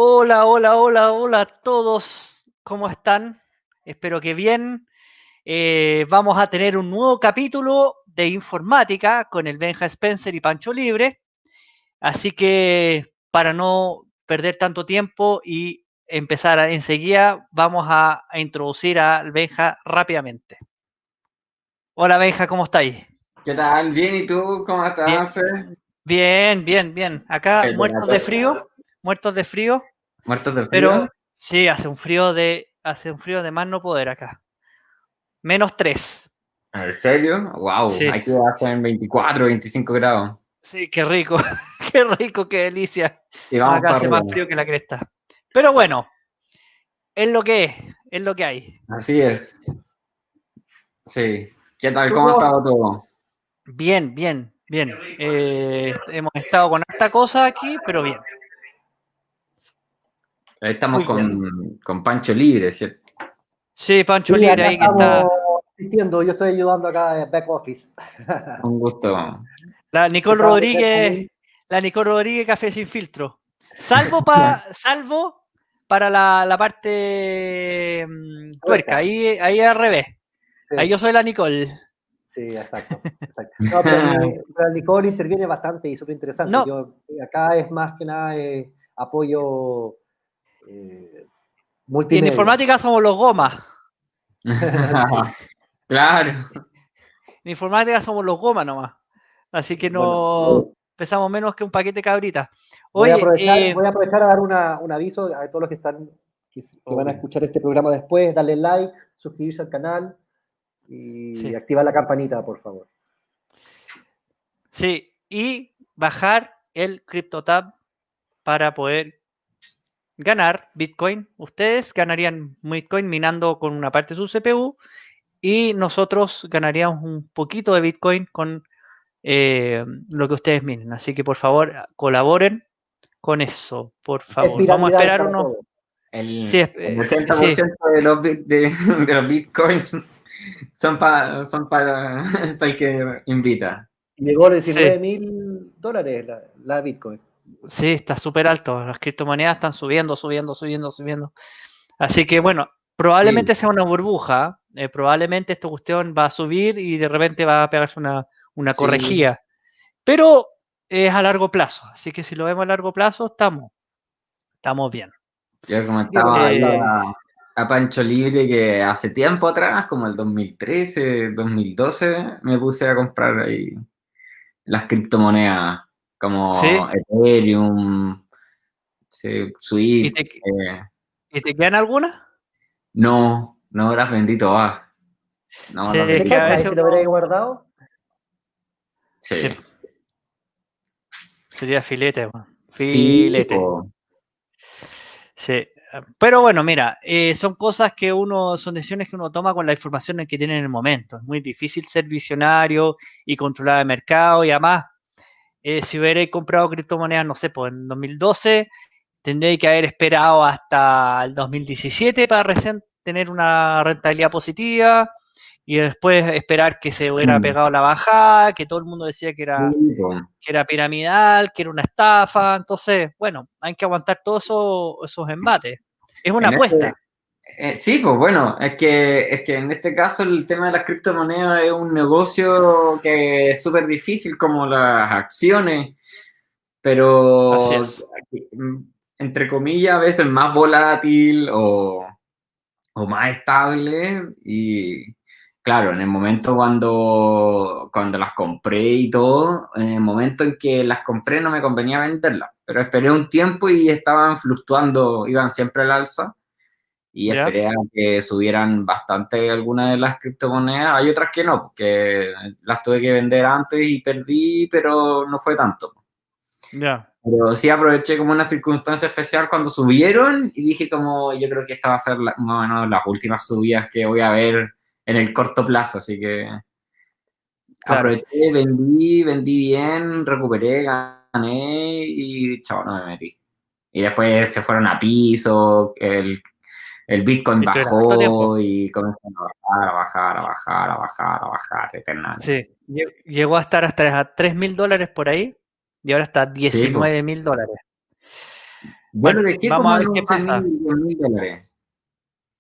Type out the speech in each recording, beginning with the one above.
Hola, hola, hola, hola a todos. ¿Cómo están? Espero que bien. Vamos a tener un nuevo capítulo de informática con el Benja Spencer y Pancho Libre. Así que para no perder tanto tiempo y empezar enseguida, vamos a introducir al Benja rápidamente. Hola Benja, ¿cómo estáis? ¿Qué tal? Bien, ¿y tú? ¿Cómo Bien, estás, Fer? bien, bien, bien. Acá Qué muertos de frío, ¿Muertos de frío? pero sí, hace un frío de más no poder acá. -3. ¿En serio? Wow, Sí, aquí hacen 24, 25 grados. sí, qué rico, qué rico, qué delicia. Y No, vamos acá para hace más arriba. frío que la cresta. Pero bueno, es lo que es lo que hay. Así es. Sí. ¿Qué tal? ¿Tú ¿Cómo ha cómo? estado todo? Bien, bien, bien. Hemos estado con harta cosa aquí, pero bien. Estamos Muy bien. con Pancho Libre, ¿cierto? Sí, Pancho Sí, Libre acá ahí que estamos está. asistiendo. Yo estoy ayudando acá en back office. Un gusto. La ¿Qué Nicole tal, Rodríguez, Benjamín? la Nicole Rodríguez Café sin filtro. Salvo para la parte tuerca, Tuerca. ahí al revés. Ahí Sí, yo soy la Nicole. sí, exacto. No, pero el Nicole interviene bastante y súper interesante. No, Yo acá es más que nada apoyo eh, y en multimedia. informática somos los gomas. Sí. Claro. En informática somos los gomas nomás. Así que Bueno, no pesamos menos que un paquete cabrita. Oye, voy a aprovechar a dar un aviso a todos los que están, que van a Obvio. escuchar este programa después, darle like, suscribirse al canal y sí, activar la campanita, por favor. sí, y bajar el CryptoTab para poder ganar Bitcoin. Ustedes ganarían Bitcoin minando con una parte de su CPU y nosotros ganaríamos un poquito de Bitcoin con lo que ustedes minen. Así que por favor colaboren con eso, por Es favor. Vamos a piramidal esperar para unos. todos. Sí, El sí, 80% de de los bitcoins son para el que invita. Llegó a los sí, $19,000 la Bitcoin. sí, está súper alto. Las criptomonedas están subiendo, subiendo, subiendo, subiendo. Así que bueno, Sí, probablemente sea una burbuja. Probablemente esta cuestión va a subir y de repente va a pegarse una sí. corregida. Pero es a largo plazo. Así que si lo vemos a largo plazo, estamos bien. Yo Bien comentaba ahí Eh, orientado. a Pancho Libre que hace tiempo atrás, como el 2013, 2012, me puse a comprar ahí las criptomonedas como ¿Sí? Ethereum, sí, ¿Y Swift. te, ¿Y te quedan algunas? No, no las vendí todas. No Sí, las es ¿Te vendí que a todas. cachai veces si lo hubierais uno. guardado? Sí, Sí. sería filete, weón. Sí, Filete. po. Sí. Pero bueno, mira, son decisiones que uno toma con la información que tiene en el momento. Es muy difícil ser visionario y controlar el mercado y además, si hubierais comprado criptomonedas, no sé, pues en 2012, tendréis que haber esperado hasta el 2017 para recién tener una rentabilidad positiva y después esperar que se hubiera Mm, pegado la bajada, que todo el mundo decía sí, po. que era piramidal, que era una estafa. Entonces, bueno, hay que aguantar todos esos embates. Es una En apuesta. este, sí, pues bueno, es que en este caso el tema de las criptomonedas es un negocio que es súper difícil como las acciones, Así pero es. mm, entre comillas a veces más volátil o más estable y claro, en el momento cuando las compré y todo, en el momento en que las compré no me convenía venderlas, pero esperé un tiempo y estaban fluctuando, iban siempre al alza y ¿Ya? esperé a que subieran bastante algunas de las criptomonedas. Hay otras que no, porque las tuve que vender antes y perdí, pero no fue tanto. Ya. Pero sí aproveché como una circunstancia especial cuando subieron y dije como yo creo que esta va a ser más o menos las últimas subidas que voy a ver en el corto plazo, así que Claro. aproveché, vendí bien, recuperé, gané y chao, no me metí. Y después se fueron a piso, el Bitcoin Esto era harto tiempo. bajó y comenzó a bajar, a bajar, a bajar, a bajar, a bajar eternamente. Sí. Llegó a estar hasta $3,000 por ahí y ahora está Sí, pues, $19,000. Yo Bueno, lo dejé vamos como a en ver qué 11.000, pasa. 10.000 dólares.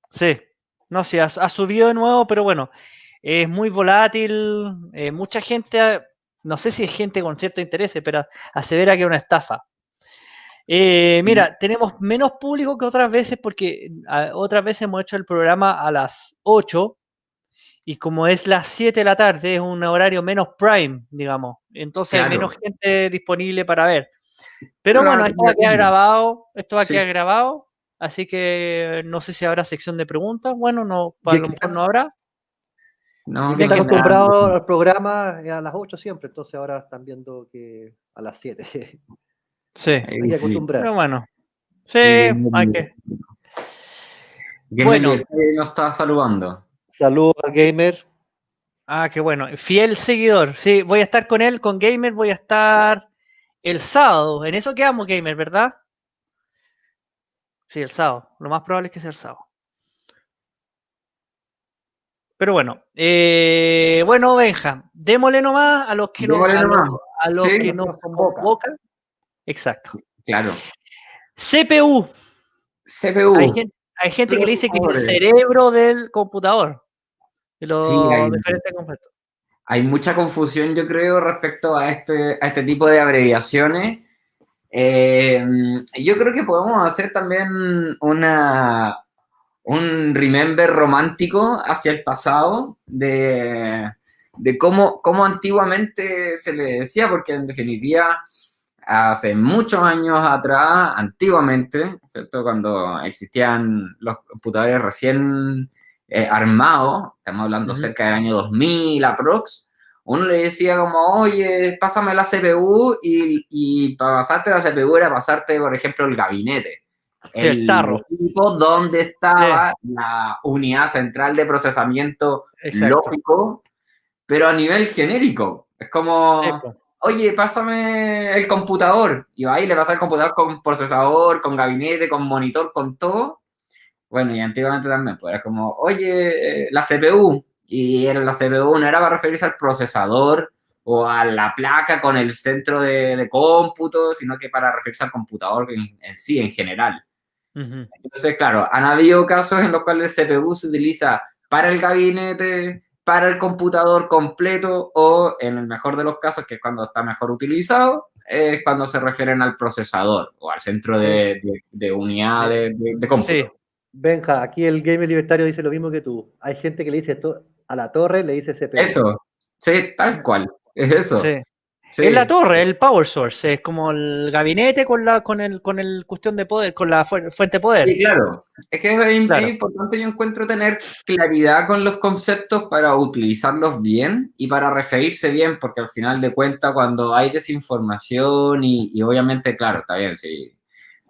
Sí, no, sí, ha subido de nuevo, pero bueno, es muy volátil. Mucha gente, no sé si es gente con cierto interés, pero asevera que es una estafa. Mira, tenemos menos público que otras veces porque otras veces hemos hecho el programa a las 8 y como es las 7 de la tarde, es un horario menos prime, digamos. Entonces hay Claro. menos gente disponible para ver. Pero Pero bueno, la esto va a quedar entiendo. grabado, esto va a quedar Sí. grabado, así que no sé si habrá sección de preguntas. Bueno, no, Y a lo mejor no habrá. el No, que está Benja, acostumbrado al programa es a las 8 siempre, entonces ahora están viendo que a las 7. sí, Hay que sí. pero acostumbrar. bueno, sí, Y hay que. Gamer Bueno, Libertad nos está saludando. Saludos al gamer. qué bueno, fiel seguidor. Sí, voy a estar con él, con Gamer, voy a estar el sábado. En eso quedamos, Gamer, ¿verdad? Sí, el sábado. Lo más probable es que sea el sábado. Pero bueno, bueno, Benja, démosle nomás a los que nos, Démosle nomás. a los que Sí, nos Nos convoca. convocan. Exacto. claro. CPU. CPU. Hay gente que le dice que es el Procesadores. cerebro del computador, de Sí, los diferentes compuestos. hay mucha confusión, yo creo, respecto a este tipo de abreviaciones. Yo creo que podemos hacer también un remember romántico hacia el pasado de cómo antiguamente se le decía, porque en definitiva, hace muchos años atrás, antiguamente, ¿cierto? Cuando existían los computadores recién armados, estamos hablando cerca del año 2000 aprox, uno le decía como, oye, pásame la CPU y para pasarte la CPU era pasarte, por ejemplo, el gabinete. Sí, el El tarro. equipo donde Sí, estaba la unidad central de procesamiento exacto. lógico, pero a nivel genérico. Es Sí, como, pues. oye, pásame el computador. Y va y le pasa el computador con procesador, con gabinete, con monitor, con todo. Bueno, y antiguamente también, pues era como, oye, la CPU. Y era la CPU no era para referirse al procesador o a la placa con el centro de cómputo, sino que para referirse al computador en sí, en general. Ujú. Entonces, claro, han habido casos en los cuales el CPU se utiliza para el gabinete, para el computador completo o, en el mejor de los casos, que es cuando está mejor utilizado, es cuando se refieren al procesador o al centro de unidad de Sí, cómputo. Benja, aquí el gamer libertario dice lo mismo que tú. Hay gente que le dice a la torre, le dice CPU. Eso, sí, tal cual, es eso, sí. Es la sí. torre, el power source, es como el gabinete con el cuestión de poder, con la fuente de Sí, poder. claro. Es que es Claro. importante, yo encuentro, tener claridad con los conceptos para utilizarlos bien y para referirse bien, porque al final de cuentas, cuando hay desinformación y obviamente, claro, está bien, sí,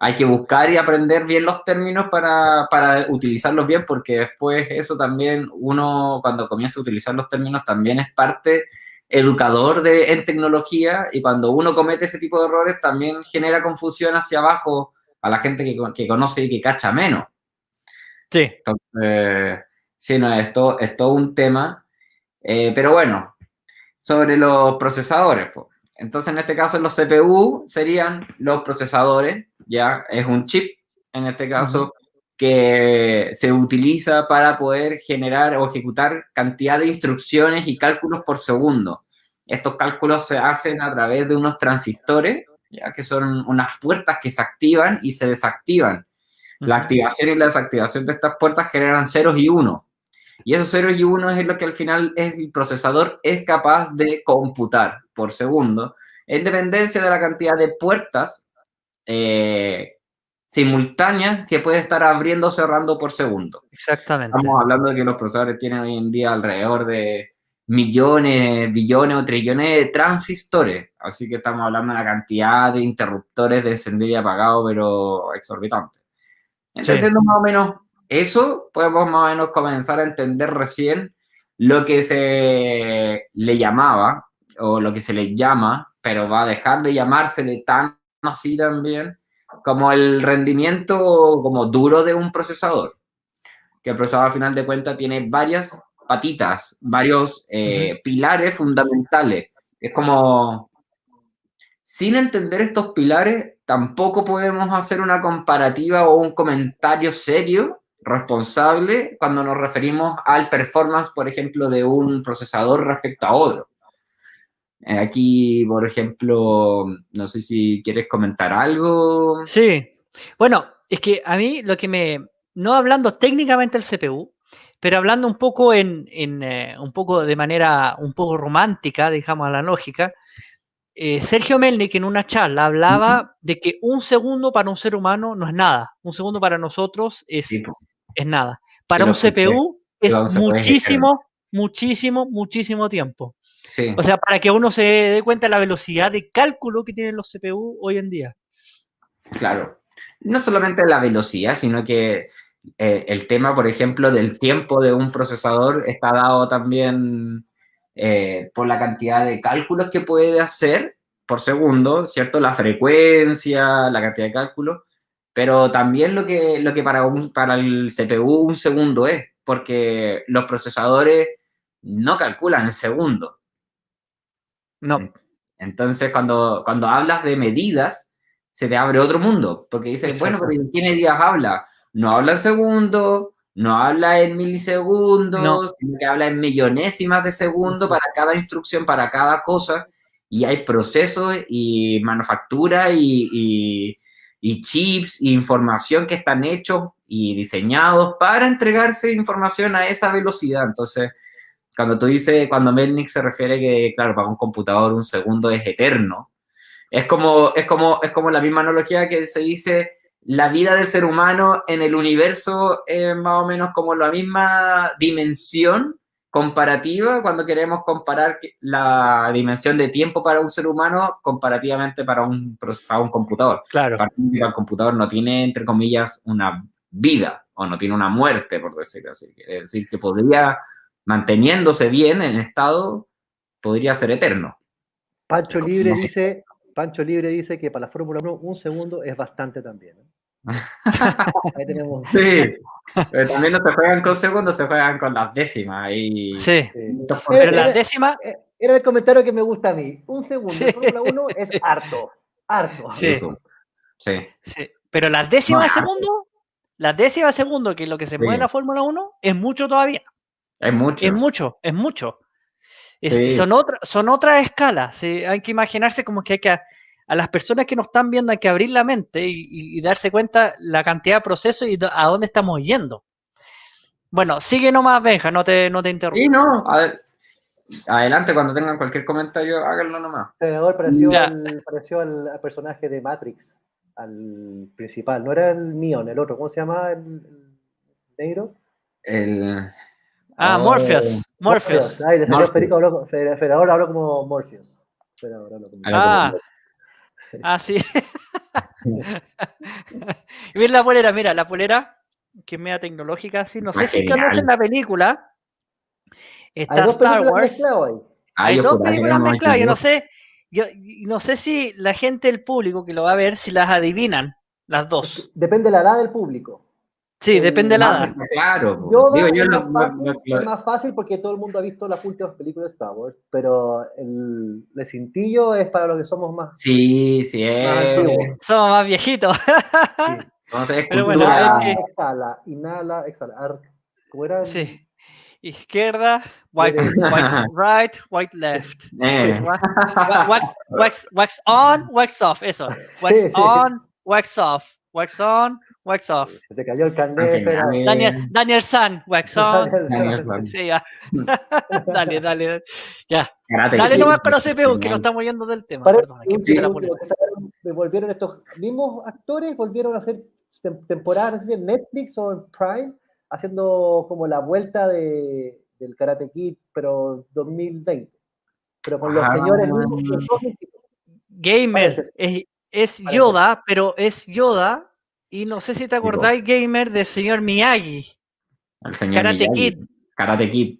hay que buscar y aprender bien los términos para utilizarlos bien, porque después eso también, uno cuando comienza a utilizar los términos también es parte educador en tecnología y cuando uno comete ese tipo de errores también genera confusión hacia abajo a la gente que conoce y que cacha menos. Sí. Entonces, sí, no, esto es todo un tema. Pero bueno, sobre los procesadores, pues. Entonces, en este caso, los CPU serían los procesadores, ya es un chip, en este Ujú. caso, que se utiliza para poder generar o ejecutar cantidad de instrucciones y cálculos por segundo. Estos cálculos se hacen a través de unos transistores, ya que son unas puertas que se activan y se desactivan. La Ujú. activación y la desactivación de estas puertas generan ceros y unos. Y esos ceros y unos es lo que al final el procesador es capaz de computar por segundo, en dependencia de la cantidad de puertas simultáneas que puede estar abriendo o cerrando por segundo. Exactamente. Estamos hablando de que los procesadores tienen hoy en día alrededor de millones, billones o trillones de transistores. Así que estamos hablando de una cantidad de interruptores de encendido y apagado, pero exorbitante. Sí. Entendiendo más o menos eso, podemos más o menos comenzar a entender recién lo que se le llamaba, o lo que se le llama, pero va a dejar de llamársele tan así también, como el rendimiento como duro de un procesador. Que el procesador al final de cuentas tiene varias patitas, varios Ujú. pilares fundamentales. Es como, sin entender estos pilares, tampoco podemos hacer una comparativa o un comentario serio, responsable, cuando nos referimos al performance, por ejemplo, de un procesador respecto a otro. Aquí, por ejemplo, no sé si quieres comentar algo. Sí. Bueno, es que a mí no hablando técnicamente del CPU, pero hablando un poco un poco de manera un poco romántica, digamos, a la lógica, Sergio Melnik en una charla hablaba de que un segundo para un ser humano no es nada. Un segundo para nosotros Sí, es nada. sí Para lo un escuché. CPU Sí, es vamos a poder eterno. muchísimo tiempo. Sí, O sea, para que uno se dé cuenta de la velocidad de cálculo que tienen los CPU hoy en día. claro. No solamente la velocidad, sino que el tema, por ejemplo, del tiempo de un procesador está dado también por la cantidad de cálculos que puede hacer por segundo, ¿cierto? La frecuencia, la cantidad de cálculos, pero también lo que para el CPU un segundo es, porque los procesadores no calculan en segundos. No, Entonces, cuando hablas de medidas, se te abre otro mundo, porque dices, bueno, pero exacto. ¿en qué medidas habla? No habla en segundos, no habla en No, milisegundos, sino que habla en millonésimas de segundo para cada instrucción, para cada cosa, y hay procesos y manufactura y chips y información que están hechos y diseñados para entregarse información a esa velocidad. Entonces, cuando Melnick se refiere que, claro, para un computador un segundo es eterno, es como la misma analogía que se dice, la vida del ser humano en el universo es más o menos como la misma dimensión comparativa cuando queremos comparar la dimensión de tiempo para un ser humano comparativamente para un computador. claro. El computador no tiene, entre comillas, una vida o no tiene una muerte, por decirlo así. Es decir, que podría, manteniéndose bien en estado, podría ser eterno. Pancho Libre dice, Pancho Libre dice que para la Fórmula 1 un segundo es bastante también. Ahí tenemos. Sí, pero también no se juegan con segundos, se juegan con las décimas. Sí, pero Era, las décimas, era el comentario que me gusta a mí. Un segundo sí, en Fórmula 1 es harto. Harto. Sí, sí, sí. sí. Pero No, las décimas de segundo, que es lo que se mueve en sí, la Fórmula 1, es mucho todavía. es Es mucho. mucho, es mucho. Sí, Son otras escalas. ¿Sí? Hay que imaginarse como que a las personas que nos están viendo hay que abrir la mente y darse cuenta la cantidad de procesos y a dónde estamos yendo. Bueno, sigue nomás, Benja, no te sí, interrumpo. no. A ver, adelante, cuando tengan cualquier comentario, háganlo nomás. El senador pareció, Ya. pareció al personaje de Matrix, al principal. No era el Neon, el otro. ¿Cómo se llama el negro? El. Morpheus. Oh, Morpheus. Ahí le salió Morpheus. Federador, habló como Morpheus. Federador habló como Ah, sí. Y mira la polera, que es media tecnológica, así. No sé si conocen Genial. la película. Hay Está dos Star películas Wars. mezcladas ahí. Hay Yo dos juraba que películas éramos mezcladas. equivocados. Yo no sé si la gente del público que lo va a ver, si las adivinan, las Es que dos. depende de la edad del público. Sí, depende de la edad. Claro. Digo, Yoda yo es más fácil porque todo el mundo ha visto las últimas películas de Star Wars, pero el Cintillo es para los que somos más, sí, sí, más antiguos. Somos más viejitos. Sí. Entonces es Pero bueno, es cultura. Inhala, que exhala, inhala, exhala. ¿Cómo era? sí. Izquierda, white, Derecha. white right, white left. Eh. Wax on, wax off. Eso. Wax Sí, sí. on, wax off. Wax on, wax off. Se te cayó el Son carnet, Fera. geniales. Daniel San, wax on. Daniel San. Sí, ya. Dale. Ya. Karate Dale Kid, nomás con los CPU, que no genial. estamos yendo del tema. Parece Perdona, que que puse la polera. volvieron estos mismos actores, volvieron a hacer temporadas, no sé si en Netflix o en Prime, haciendo como la vuelta del Karate Kid, pero 2020. Pero con los Ah, señores mismos, los dos mismos. Gamer Parece, es parece. Yoda, pero es Yoda. Y no sé si te digo, acordáis, Gamer, del señor Miyagi. el señor Karate Miyagi. Kid. Karate Kid.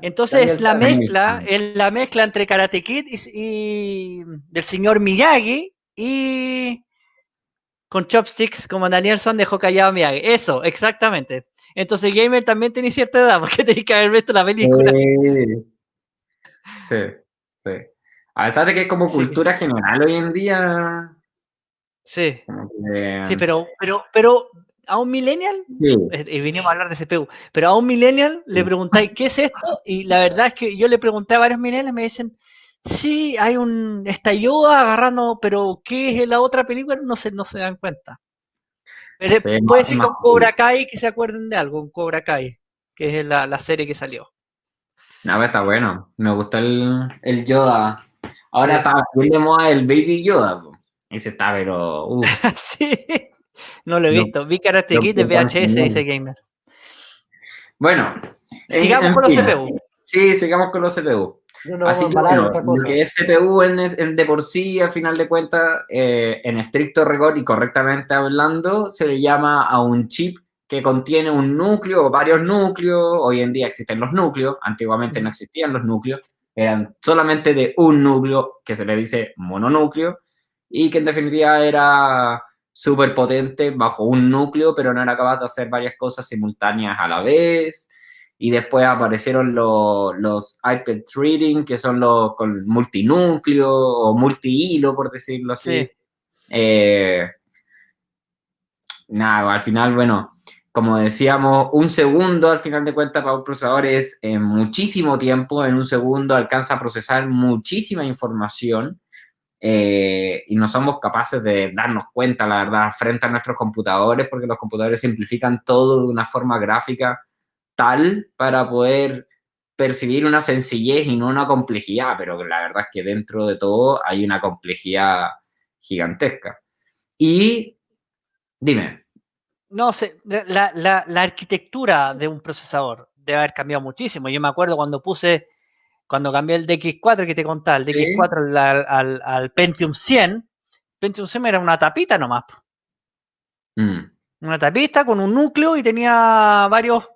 Entonces Daniel San. es la mezcla entre Karate Kid y del señor Miyagi y con chopsticks como Daniel San dejó callado a Miyagi. Eso, exactamente. Entonces Gamer también tiene cierta edad porque tenéis que haber visto la película. Sí, sí. A pesar de que es como Sí. cultura general hoy en día, Sí, Como sí, que, pero a un millennial, sí, y vinimos a hablar de CPU, pero a un millennial le preguntáis qué es esto, y la verdad es que yo le pregunté a varios millennials y me dicen, sí, está Yoda agarrando, pero ¿qué es la otra película? No se dan cuenta. Pero es puede más, ser con Cobra Kai que se acuerden de algo, con Cobra Kai, que es la serie que salió. no, está bueno. Me gusta el Yoda. Ahora Sí, está bien de moda el Baby Yoda, po. Ese está, pero, uff, sí, no lo he lo, visto. Vi Karate lo Kid de encuentran VHS, genial. dice Gamer. Bueno, Sigamos en con los fin, CPU. sí, sigamos con los CPU. No nos vamos Así a que embalar en bueno, otra lo cosa. que es CPU de por sí, al final de cuentas, en estricto rigor y correctamente hablando, se le llama a un chip que contiene un núcleo o varios núcleos. Hoy en día existen los núcleos, antiguamente no existían los núcleos, eran solamente de un núcleo que se le dice mononúcleo y que en definitiva era súper potente bajo un núcleo, pero no era capaz de hacer varias cosas simultáneas a la vez. Y después aparecieron los iPad Reading, que son los con multinúcleo o multihilo, por decirlo Sí. así. Nada, al final, bueno, como decíamos, un segundo al final de cuentas para un procesador es muchísimo tiempo. En un segundo alcanza a procesar muchísima información. Y no somos capaces de darnos cuenta, la verdad, frente a nuestros computadores, porque los computadores simplifican todo de una forma gráfica tal para poder percibir una sencillez y no una complejidad, pero la verdad es que dentro de todo hay una complejidad gigantesca. Y dime, No sé, la arquitectura de un procesador debe haber cambiado muchísimo. Yo me acuerdo cuando cambié el DX4 que te contaba, el ¿sí? DX4 al Pentium 100, Pentium 100 era una tapita nomás. Mm. Una tapita con un núcleo y tenía varios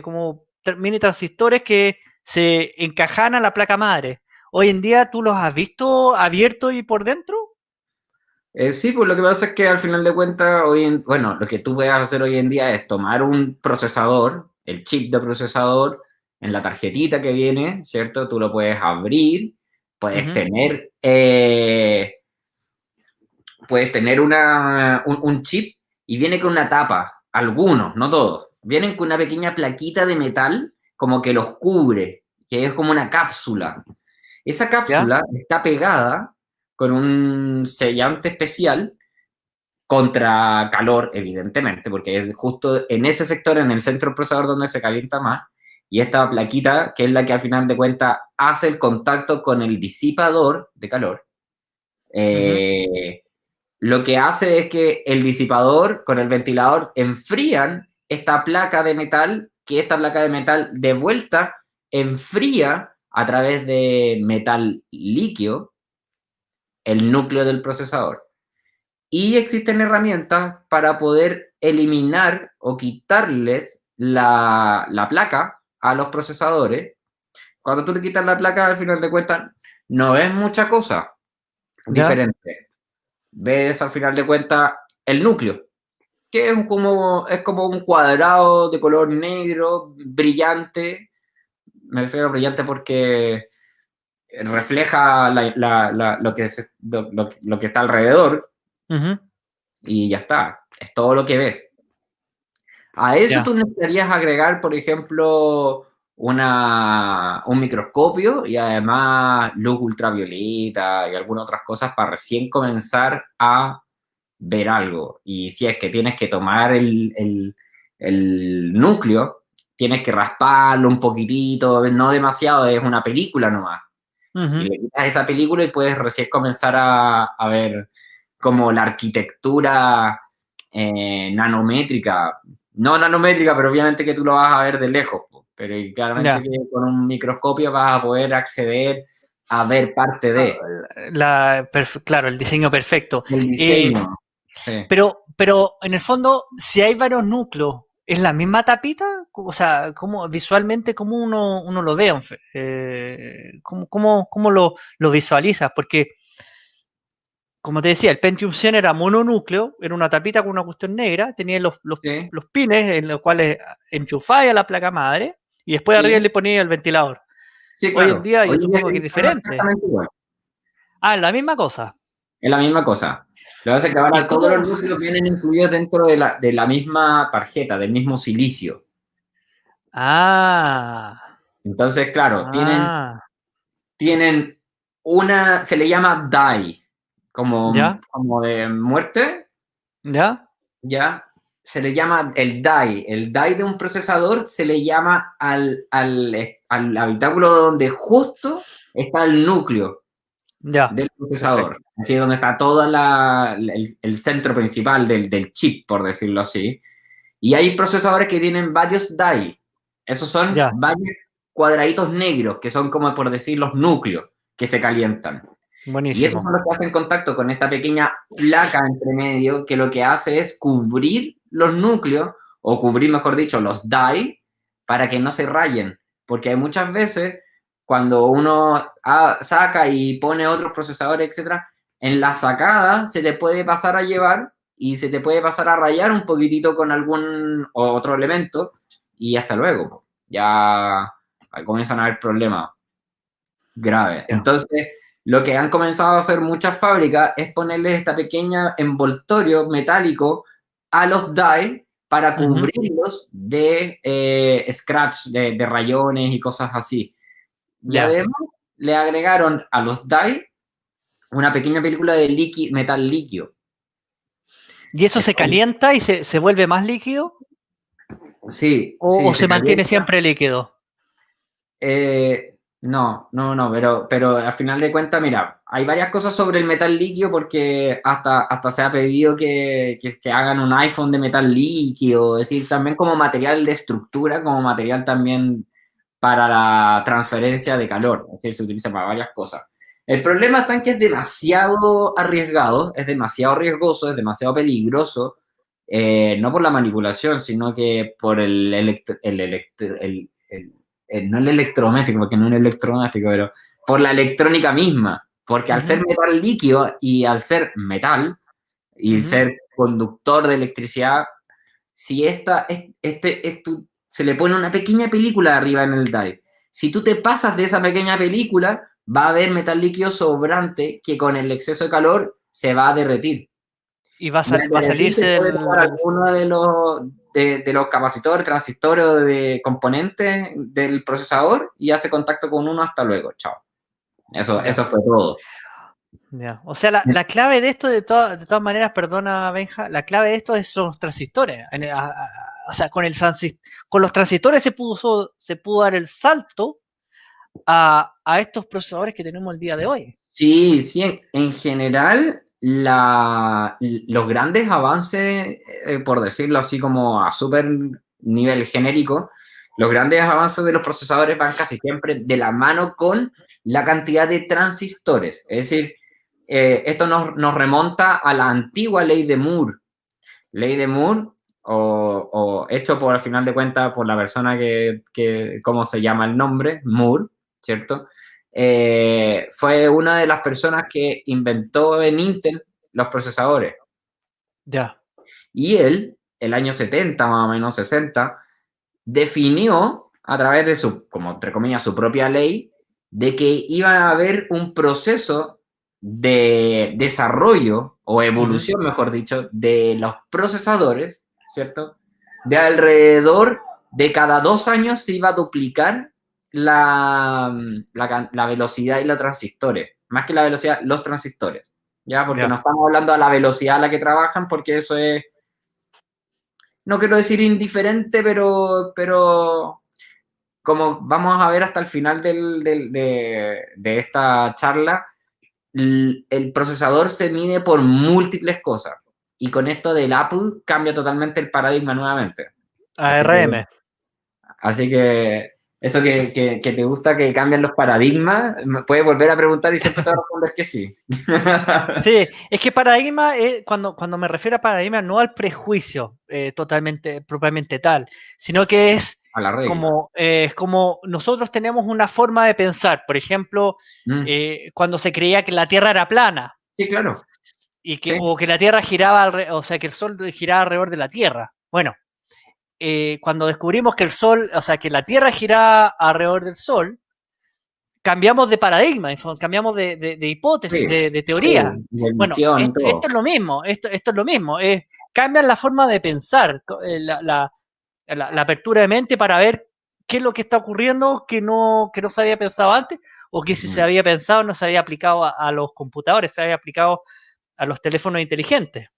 como mini transistores que se encajaban a la placa madre. Hoy en día, ¿tú los has visto abiertos y por dentro? Sí, pues lo que pasa es que al final de cuentas, bueno, lo que tú puedes hacer hoy en día es tomar un procesador, el chip de procesador, en la tarjetita que viene, ¿cierto? Tú lo puedes abrir, puedes Ujú. tener, un chip y viene con una tapa, algunos, no todos, vienen con una pequeña plaquita de metal como que los cubre, que es como una cápsula. Esa ¿Ya? cápsula está pegada con un sellante especial contra calor, evidentemente, porque es justo en ese sector, en el centro del procesador, donde se calienta más. Y esta plaquita, que es la que al final de cuentas hace el contacto con el disipador de calor, Ujú. lo que hace es que el disipador con el ventilador enfrían esta placa de metal, que esta placa de metal de vuelta enfría a través de metal líquido el núcleo del procesador. Y existen herramientas para poder eliminar o quitarles la placa a los procesadores. Cuando tú le quitas la placa, al final de cuentas, no ves mucha cosa ¿Ya? diferente. Ves al final de cuentas el núcleo, que es como un cuadrado de color negro, brillante. Me refiero a brillante porque refleja lo que está alrededor Ujú. y ya está. Es todo lo que ves. A eso Ya. tú necesitarías agregar, por ejemplo, un microscopio y además luz ultravioleta y algunas otras cosas para recién comenzar a ver algo. Y si es que tienes que tomar el núcleo, tienes que rasparlo un poquitito, no demasiado, es una película nomás. Y Ujú. le quitas esa película y puedes recién comenzar a ver como la arquitectura nanométrica. No nanométrica, pero obviamente que tú lo vas a ver de lejos. Pero claramente Ya. que con un microscopio vas a poder acceder a ver parte Ah, de claro, el diseño perfecto. el diseño. Sí. Pero en el fondo, si hay varios núcleos, ¿es la misma tapita? O sea, ¿cómo, visualmente, cómo uno lo ve? ¿Cómo lo visualizas? Porque, como te decía, el Pentium 100 era mononúcleo, era una tapita con una cuestión negra, tenía Sí, los pines en los cuales enchufáis a la placa madre y después arriba sí, le ponía el ventilador. sí, Hoy en claro. día yo Hoy en día supongo que es funciona diferente. exactamente igual. Ah, la misma cosa. Es la misma cosa. Lo que pasa es que ahora ¿Y todos cómo? los núcleos vienen incluidos dentro de la misma tarjeta, del mismo silicio. Ah, Entonces, claro, ah, tienen una, se le llama die, como, ¿ya? como de muerte, ¿Ya? ¿ya? Se le llama el die. El die de un procesador se le llama al habitáculo donde justo está el núcleo Ya, del procesador. perfecto. Así donde está todo el centro principal del chip, por decirlo así. Y hay procesadores que tienen varios die. Esos son Ya, varios cuadraditos negros, que son como por decir los núcleos que se calientan. Y esos buenísimo. son los que hacen contacto con esta pequeña placa entre medio, que lo que hace es cubrir los núcleos, o cubrir, mejor dicho, los die, para que no se rayen. Porque hay muchas veces, cuando uno saca y pone otros procesadores, etcétera, en la sacada se te puede pasar a llevar y se te puede pasar a rayar un poquitito con algún otro elemento, y hasta luego. Ya comienzan a haber problemas grave. Ya. Entonces, lo que han comenzado a hacer muchas fábricas es ponerle esta pequeña envoltorio metálico a los die para Ujú. cubrirlos de scratch, de rayones y cosas así. Y Ya. además le agregaron a los die una pequeña película de metal líquido. ¿Y eso se Eso, calienta y se vuelve más líquido? sí, O sí, se se mantiene calienta. siempre líquido? No, pero al final de cuentas, mira, hay varias cosas sobre el metal líquido porque hasta se ha pedido que hagan un iPhone de metal líquido, es decir, también como material de estructura, como material también para la transferencia de calor, es decir, se utiliza para varias cosas. El problema está en que es demasiado arriesgado, es demasiado riesgoso, es demasiado peligroso, no por la manipulación, sino que por no el electrodoméstico, porque no es electrodoméstico, pero por la electrónica misma. Porque al ser Ujú, metal líquido y al ser metal y ujú. ser conductor de electricidad, si se le pone una pequeña película arriba en el die, si tú te pasas de esa pequeña película, va a haber metal líquido sobrante que con el exceso de calor se va a derretir. Y va a, Y al va a derretirse salirse puede tomar alguno de los capacitores, transistores o de componentes del procesador y hace contacto con uno. Hasta luego, chao. Ya, Eso fue todo. ya. O sea, la clave de esto, de todas maneras, perdona, Benja, la clave de esto son los transistores. O sea, con los transistores se pudo dar el salto a estos procesadores que tenemos el día de hoy. Sí, sí, en general, los grandes avances, por decirlo así como a súper nivel genérico, los grandes avances de los procesadores van casi siempre de la mano con la cantidad de transistores. Es decir, esto nos remonta a la antigua ley de Moore. Ley de Moore, o hecho por, al final de cuentas, por la persona ¿cómo se llama el nombre? Moore, ¿cierto? Fue una de las personas que inventó en Intel los procesadores. Ya. Y él, el año 70, más o menos 60, definió a través de su, como entre comillas, su propia ley, de que iba a haber un proceso de desarrollo o Ujú. evolución, mejor dicho, de los procesadores, ¿cierto? De alrededor de cada 2 años se iba a duplicar la velocidad y los transistores. Más que la velocidad, los transistores. ¿Ya? Porque no Ya. estamos hablando a la velocidad a la que trabajan, porque eso es, no quiero decir indiferente, pero como vamos a ver hasta el final de esta charla, el procesador se mide por múltiples cosas. Y con esto del Apple cambia totalmente el paradigma nuevamente. Así que, ARM. así que eso que te gusta que cambien los paradigmas, me puedes volver a preguntar y siempre te voy a responder que sí. Sí, es que paradigma, cuando me refiero a paradigma, no al prejuicio totalmente, propiamente tal, sino que A la regla. es como nosotros tenemos una forma de pensar. Por ejemplo, Mm. cuando se creía que la Tierra era plana Sí, claro. Sí. o que la Tierra giraba, o sea, que el Sol giraba alrededor de la Tierra. Bueno, cuando descubrimos que el Sol, o sea, que la Tierra giraba alrededor del Sol, cambiamos de paradigma, cambiamos de hipótesis, Sí, de teoría. sí, de Bueno, visión y todo. esto es lo mismo, esto es lo mismo, cambian la forma de pensar, la apertura de mente para ver qué es lo que está ocurriendo que no se había pensado antes, o que si se había pensado no se había aplicado a los computadores, se había aplicado a los teléfonos inteligentes.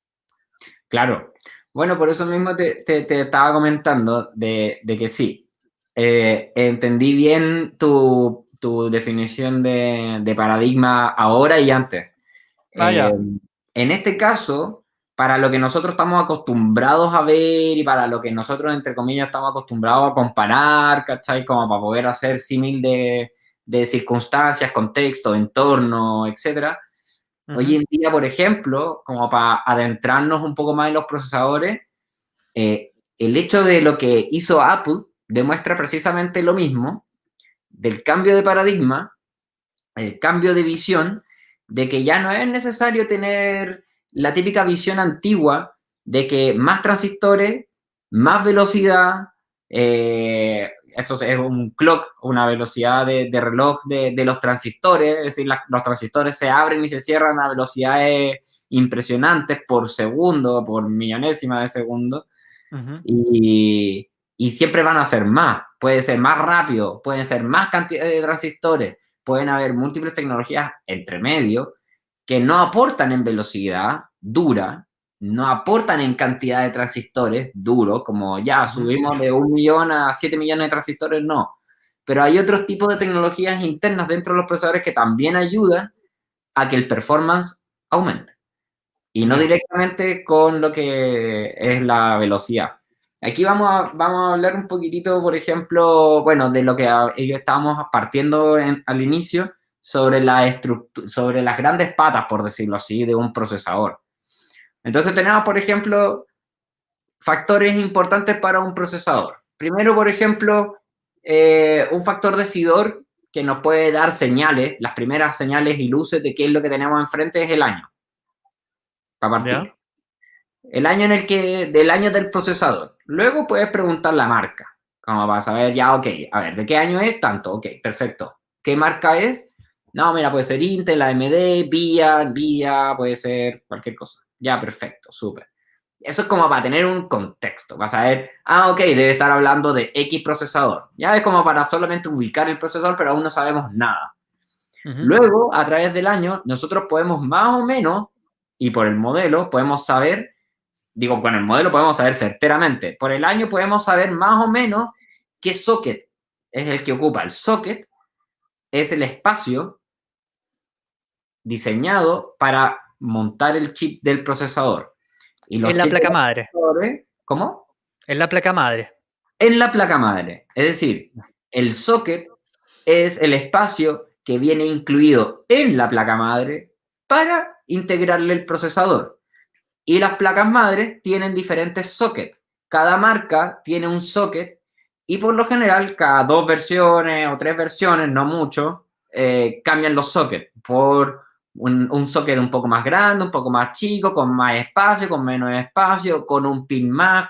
Claro. Bueno, por eso mismo te estaba comentando de que sí, entendí bien tu definición de paradigma ahora y antes. Ya. En este caso, para lo que nosotros estamos acostumbrados a ver y para lo que nosotros, entre comillas, estamos acostumbrados a comparar, ¿cachai? Como para poder hacer símil de circunstancias, contexto, entorno, etcétera. Hoy en día, por ejemplo, como para adentrarnos un poco más en los procesadores, el hecho de lo que hizo Apple demuestra precisamente lo mismo, del cambio de paradigma, el cambio de visión, de que ya no es necesario tener la típica visión antigua de que más transistores, más velocidad, eso es un clock, una velocidad de reloj de los transistores, es decir, los transistores se abren y se cierran a velocidades impresionantes por segundo, por millonésima de segundo, y siempre van a ser más, puede ser más rápido, pueden ser más cantidad de transistores, pueden haber múltiples tecnologías entre medio que no aportan en velocidad dura, no aportan en cantidad de transistores duros, como ya subimos de 1 millón a 7 millones de transistores, no. Pero hay otros tipos de tecnologías internas dentro de los procesadores que también ayudan a que el performance aumente. Y no directamente con lo que es la velocidad. Aquí vamos a hablar un poquitito, por ejemplo, bueno, de lo que estábamos partiendo al inicio, sobre sobre las grandes patas, por decirlo así, de un procesador. Entonces tenemos, por ejemplo, factores importantes para un procesador. Primero, por ejemplo, un factor decidor que nos puede dar señales, las primeras señales y luces de qué es lo que tenemos enfrente es el año, para partir. ¿Ya? El año del año del procesador. Luego puedes preguntar la marca, como para saber ya, ok, a ver, ¿de qué año es? Tanto, ok, perfecto. ¿Qué marca es? No, mira, puede ser Intel, AMD, Nvidia, puede ser cualquier cosa. Ya, perfecto, súper. Eso es como para tener un contexto, para saber, ok, debe estar hablando de X procesador. Ya es como para solamente ubicar el procesador, pero aún no sabemos nada. Luego, a través del año, nosotros podemos más o menos, y por el modelo, podemos saber, digo, con el modelo podemos saber certeramente, por el año podemos saber más o menos qué socket es el que ocupa. El socket es el espacio diseñado para montar el chip del procesador. Y los En la chips placa madre. ¿Cómo? En la placa madre. En la placa madre. Es decir, el socket es el espacio que viene incluido en la placa madre para integrarle el procesador. Y las placas madres tienen diferentes sockets. Cada marca tiene un socket y por lo general cada 2 versiones o 3 versiones, no mucho, cambian los sockets por un socket un poco más grande, un poco más chico, con más espacio, con menos espacio, con un pin más,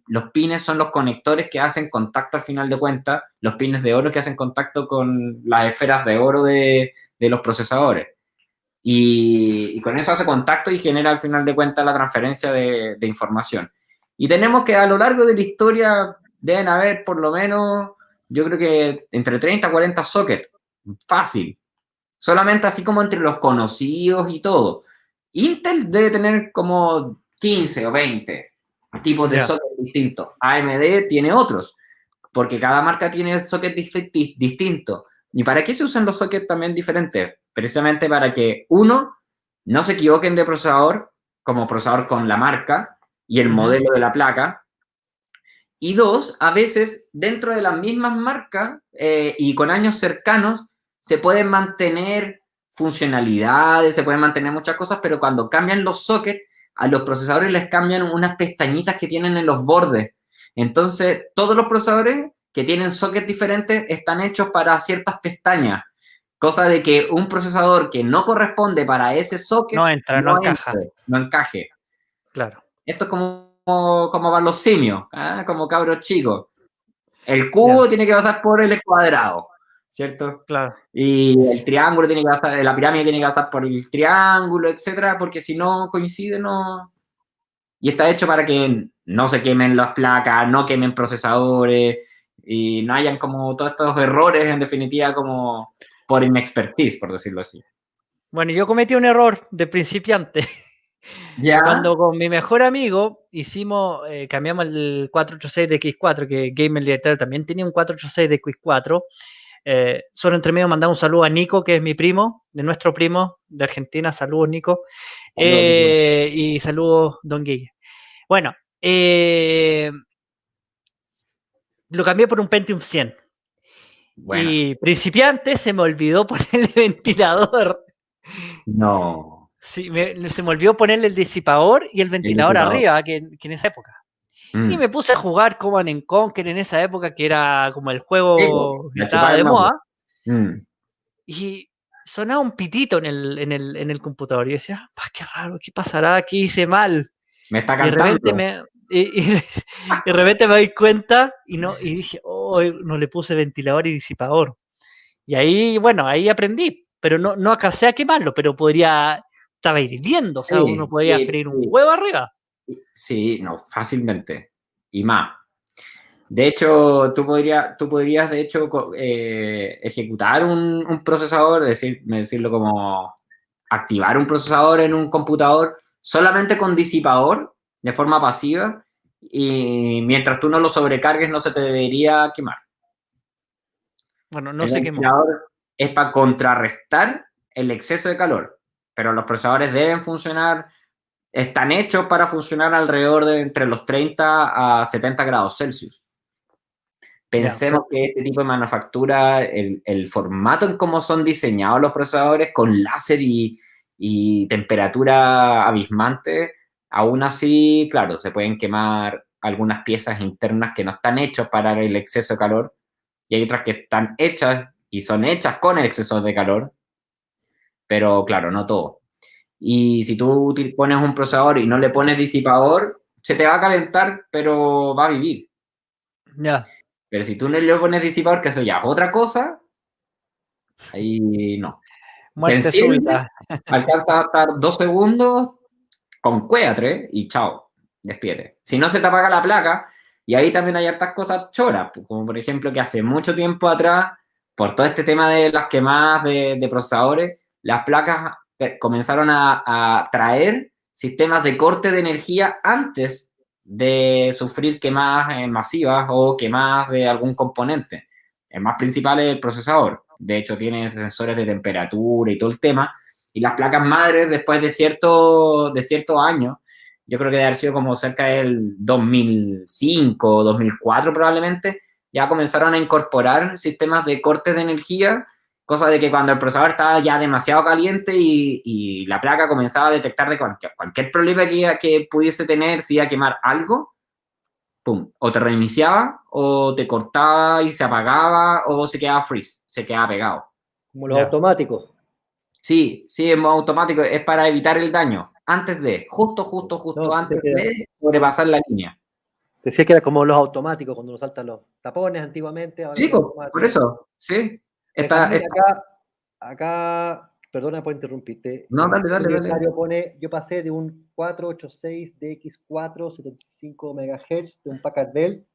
los pines son los conectores que hacen contacto al final de cuentas, los pines de oro que hacen contacto con las esferas de oro de los procesadores. Y con eso hace contacto y genera al final de cuentas la transferencia de información. Y tenemos que a lo largo de la historia deben haber por lo menos, yo creo que entre 30 y 40 sockets. Fácil. Solamente así como entre los conocidos y todo. Intel debe tener como 15 o 20 tipos de sockets distintos. AMD tiene otros, porque cada marca tiene sockets distintos. ¿Y para qué se usan los sockets también diferentes? Precisamente para que, uno, no se equivoquen de procesador, como procesador con la marca y el modelo de la placa. Y dos, a veces dentro de las mismas marcas y con años cercanos, se pueden mantener funcionalidades, se pueden mantener muchas cosas, pero cuando cambian los sockets, a los procesadores les cambian unas pestañitas que tienen en los bordes. Entonces, todos los procesadores que tienen sockets diferentes están hechos para ciertas pestañas. Cosa de que un procesador que no corresponde para ese socket no entra, no encaja. no encaje. Claro. Esto es como para los simios, como cabros chicos. El cubo tiene que pasar por el cuadrado. ¿cierto? Claro. Y el triángulo tiene que pasar, la pirámide tiene que pasar por el triángulo, etcétera, porque si no coincide, no. Y está hecho para que no se quemen las placas, no quemen procesadores y no hayan como todos estos errores, en definitiva, como por inexpertise, por decirlo así. Bueno, yo cometí un error de principiante. ¿Ya? Cuando con mi mejor amigo cambiamos el 486 de X4, que Gamer Libertario también tenía un 486 de X4. Solo entre medio mandamos un saludo a Nico, que es mi primo, de nuestro primo de Argentina. Saludos, Nico. Y saludos, Don Guille. Bueno, lo cambié por un Pentium 100. Bueno. Y principiante se me olvidó ponerle ventilador. No. Sí, se me olvidó ponerle el disipador y el ventilador arriba, que en esa época. Y me puse a jugar Command & Conquer en esa época, que era como el juego que estaba de moda. Y sonaba un pitito en el computador. Y yo decía, qué raro, ¿qué pasará? ¿Qué hice mal? Me está Y de repente cantando. de repente me doy cuenta y dije, oh, no le puse ventilador y disipador. Y ahí, bueno, ahí aprendí, pero no alcancé a quemarlo, pero estaba hirviendo, o sea, uno podía freír un huevo arriba. Sí, no, fácilmente. Y más. De hecho, tú podrías de hecho, ejecutar un procesador, decirlo como activar un procesador en un computador solamente con disipador, de forma pasiva, y mientras tú no lo sobrecargues no se te debería quemar. Bueno, no El se quemó. ventilador es para contrarrestar el exceso de calor, pero los procesadores deben funcionar, están hechos para funcionar alrededor de entre los 30 a 70 grados Celsius. Pensemos que este tipo de manufactura, el formato en cómo son diseñados los procesadores con láser y temperatura abismante, aún así, claro, se pueden quemar algunas piezas internas que no están hechas para el exceso de calor y hay otras que están hechas y son hechas con el exceso de calor, pero claro, no todo. Y si tú pones un procesador y no le pones disipador, se te va a calentar, pero va a vivir. Ya. Pero si tú no le pones disipador, que eso ya es otra cosa, ahí no. Muerte súbita. Alcanza a estar 2 segundos con cuéatre y chao, despídete. Si no, se te apaga la placa y ahí también hay hartas cosas choras, como por ejemplo que hace mucho tiempo atrás, por todo este tema de las quemadas de procesadores, las placas comenzaron a traer sistemas de corte de energía antes de sufrir quemadas masivas o quemadas de algún componente. El más principal es el procesador. De hecho, tiene sensores de temperatura y todo el tema. Y las placas madres, después de ciertos años, yo creo que debe haber sido como cerca del 2005 o 2004 probablemente, ya comenzaron a incorporar sistemas de cortes de energía, cosa de que cuando el procesador estaba ya demasiado caliente y la placa comenzaba a detectar de cualquier problema que pudiese tener, si iba a quemar algo, pum, o te reiniciaba, o te cortaba y se apagaba, o se quedaba freeze, se quedaba pegado. Como los automáticos. Sí, es modo automático, es para evitar el daño, justo antes de sobrepasar la línea. Decía que era como los automáticos, cuando nos saltan los tapones antiguamente. Ahora sí, por eso, sí. Acá, perdona por interrumpirte. No, dale. Pone, yo pasé de un 486 DX4, 75 MHz de un Packard Bell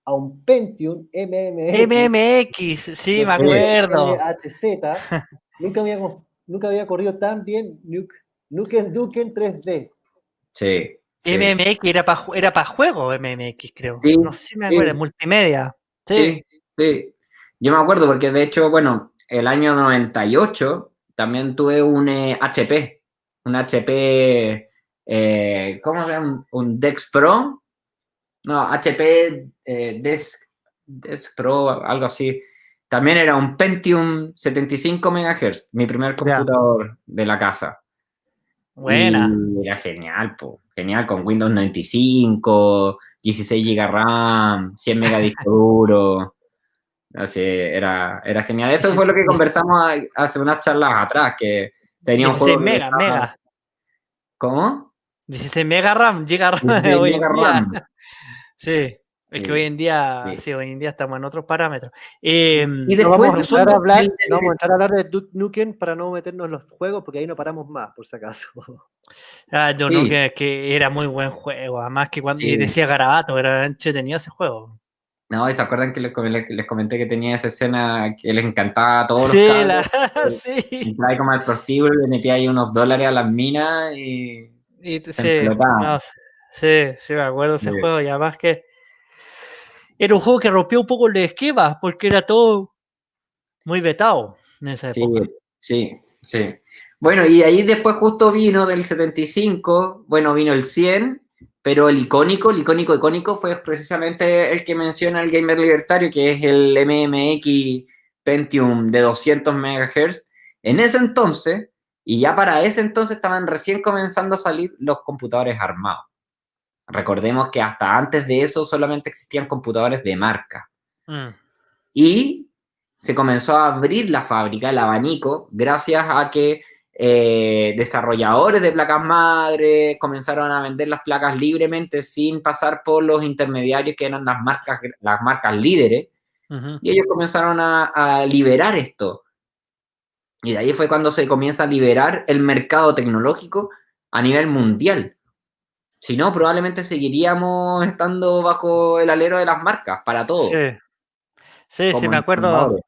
a un Pentium MMX, sí, me acuerdo. NHZ. Nunca había corrido tan bien Nukem 3D. Sí. MMX era para juego, MMX, creo. Sí, no sé si me acuerdo, multimedia. Sí. Yo me acuerdo porque, de hecho, bueno, el año 98 también tuve un HP. Un HP, ¿cómo se llama? Un Dex Pro. No, HP Desk Pro, algo así. También era un Pentium 75 MHz, mi primer computador de la casa. Buena. Y era genial, genial, con Windows 95, 16 GB RAM, 100 MB disco duro. Así, era genial. Esto fue lo que conversamos hace unas charlas atrás, que tenía un juego 16 mega. ¿Cómo? 16 mega RAM, giga RAM hoy en día. Sí. Es que hoy en día, Sí. sí, hoy en día estamos en otros parámetros. Y No después vamos a entrar a hablar, el- no vamos a entrar a hablar de Duke Nukem para no meternos en los juegos, porque ahí no paramos más, por si acaso. Yo no, Sí, que era muy buen juego. Además que cuando y sí. decía Garabato, era entretenido ese juego. No, ¿y se acuerdan que les comenté que tenía esa escena que les encantaba a todos los Sí, cabros? sí. Entraba ahí como al prostíbulo, le metía ahí unos dólares a las minas y se Sí, empelotaba. no, sí, me acuerdo de ese Sí, juego. Y además que era un juego que rompió un poco el esquema, porque era todo muy vetado en esa sí, época. sí, sí. Bueno, y ahí después justo vino del 75, bueno, vino el 100, pero el icónico fue precisamente el que menciona el gamer libertario, que es el MMX Pentium de 200 MHz. En ese entonces, y ya para ese entonces estaban recién comenzando a salir los computadores armados. Recordemos que hasta antes de eso solamente existían computadores de marca. Mm, Y se comenzó a abrir la fábrica, el abanico, gracias a que desarrolladores de placas madre comenzaron a vender las placas libremente sin pasar por los intermediarios que eran las marcas líderes, ujú. y ellos comenzaron a liberar esto. Y de ahí fue cuando se comienza a liberar el mercado tecnológico a nivel mundial. Si no, probablemente seguiríamos estando bajo el alero de las marcas para todo, Sí, sí, como me acuerdo. informadores.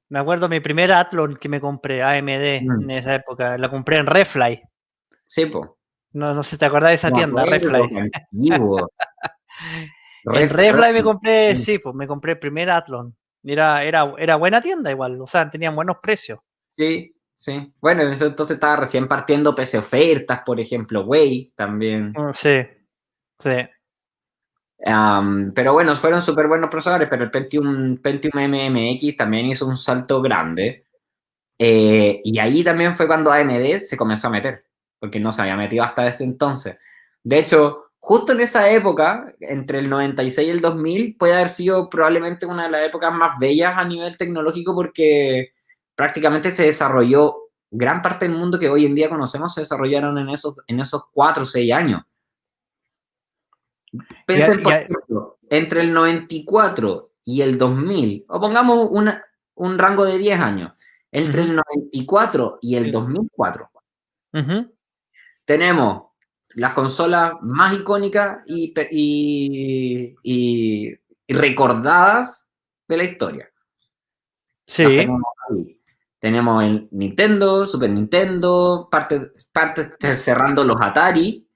Me acuerdo mi primer Athlon que me compré, AMD, en Mm, esa época. La compré en Refly. sí, pues. No sé si te acordás de esa Me tienda, acuerdo, Refly. qué antiguo. En Refly me compré, Sí, sí, pues me compré el primer Athlon. Era buena tienda igual, o sea, tenían buenos precios. sí, sí. Bueno, en eso entonces estaba recién partiendo PC Ofertas, por ejemplo, Way también. Sí, sí. Pero bueno, fueron súper buenos procesadores, pero el Pentium MMX también hizo un salto grande. Y ahí también fue cuando AMD se comenzó a meter, porque no se había metido hasta ese entonces. De hecho, justo en esa época, entre el 96 y el 2000, puede haber sido probablemente una de las épocas más bellas a nivel tecnológico porque prácticamente se desarrolló gran parte del mundo que hoy en día conocemos, se desarrollaron en esos 4 o 6 años. Ya, Piensen, por ya, ejemplo, entre el 94 y el 2000, o pongamos un rango de 10 años, entre el 94 y el 2004, ujú. tenemos las consolas más icónicas y recordadas de la historia. Las Sí, tenemos ahí. Tenemos el Nintendo, Super Nintendo, parte cerrando los Atari.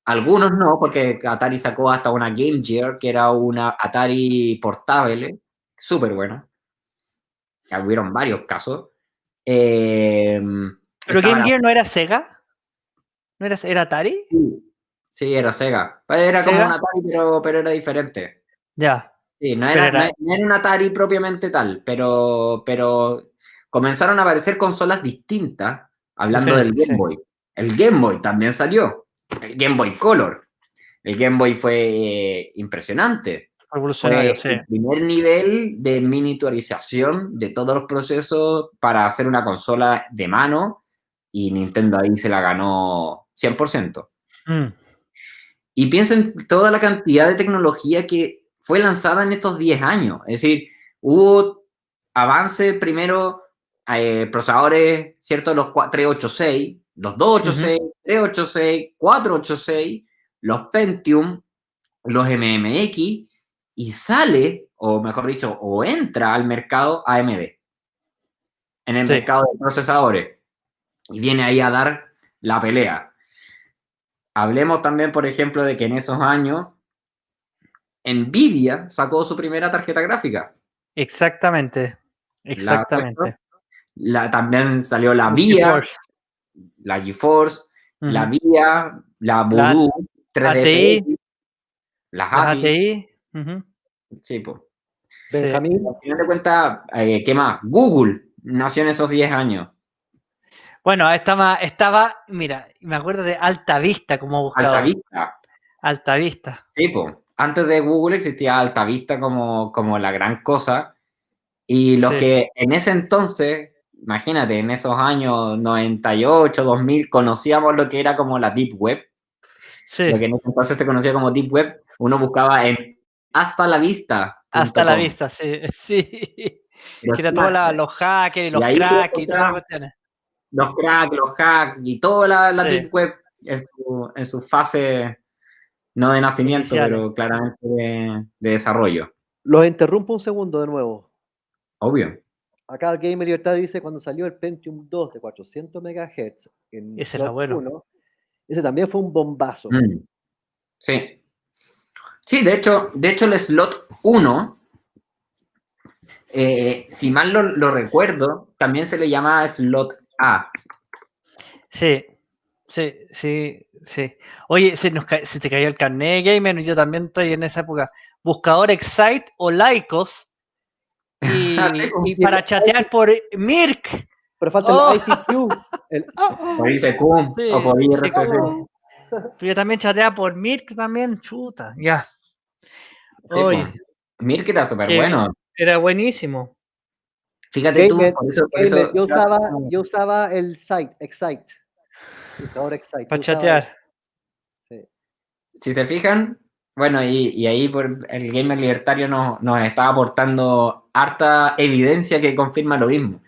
Algunos no, porque Atari sacó hasta una Game Gear, que era una Atari portable, súper bueno. Hubieron varios casos. Eh, pero estaba Game la... Gear no era Sega, ¿no era Atari? Sí, sí, era Sega. Era como un Sega, Atari, pero era diferente. ya, Sí, no pero era, no, era no era un Atari propiamente tal, pero comenzaron a aparecer consolas distintas, hablando del diferente, Game sí. Boy. El Game Boy también salió, el Game Boy Color. El Game Boy fue impresionante. Revolucionario, Fue sí. el primer nivel de miniaturización de todos los procesos para hacer una consola de mano y Nintendo ahí se la ganó 100%. Mm, Y piensen toda la cantidad de tecnología que fue lanzada en estos 10 años. Es decir, hubo avance primero, procesadores, ¿cierto? Los 386, los ujú. 286, 386, 486, los Pentium, los MMX, y sale, o mejor dicho, o entra al mercado AMD, en el Sí, mercado de procesadores, y viene ahí a dar la pelea. Hablemos también, por ejemplo, de que en esos años Nvidia sacó su primera tarjeta gráfica. exactamente, ¿La recuerdo? exactamente. También salió la VIA, GeForce, la GeForce, la ujú. VIA, la La Voodoo, ATI, 3DFX, las las ATI. ATI, ujú. Sí, pues. Sí. Benjamín, Al final de cuentas, ¿qué más? Google nació en esos 10 años. Bueno, mira, me acuerdo de Alta Vista como buscador. Altavista. Alta Vista. Sí, pues. Antes de Google existía Altavista como la gran cosa. Y los Sí, que en ese entonces, imagínate, en esos años 98, 2000, conocíamos lo que era como la Deep Web, sí, lo que en ese entonces se conocía como Deep Web, uno buscaba en hasta la vista. Hasta la vista, sí. Sí. Pero Que era está- todos los hackers y y los ahí cracks y todas las cuestiones. los cracks, los hacks y toda la Sí. Deep Web en su fase, no de nacimiento, Iniciales. pero claramente de desarrollo. Los interrumpo un segundo de nuevo. Obvio. Acá el Gamer Libertad dice cuando salió el Pentium 2 de 400 MHz en Ese era slot bueno. 1, ese también fue un bombazo. Sí. Sí, de hecho, el slot 1, si mal lo recuerdo, también se le llamaba slot A. Sí. Oye, se te cayó el carnet gamer, yo también estoy en esa época. Buscador Excite o Lycos y para chatear por Mirk. Pero falta el ICQ, el Por ICQ Sí, o por IRCC. Pero yo también chateaba por Mirk también, chuta, ya. Sí, Oye, pues. Mirk era súper que bueno. era buenísimo. Fíjate tú, Gamer, por eso Gamer, yo usaba el site, Excite. Buscador Excite. Para yo usaba chatear. Sí. si se fijan, bueno, y ahí el gamer libertario nos está aportando harta evidencia que confirma lo mismo.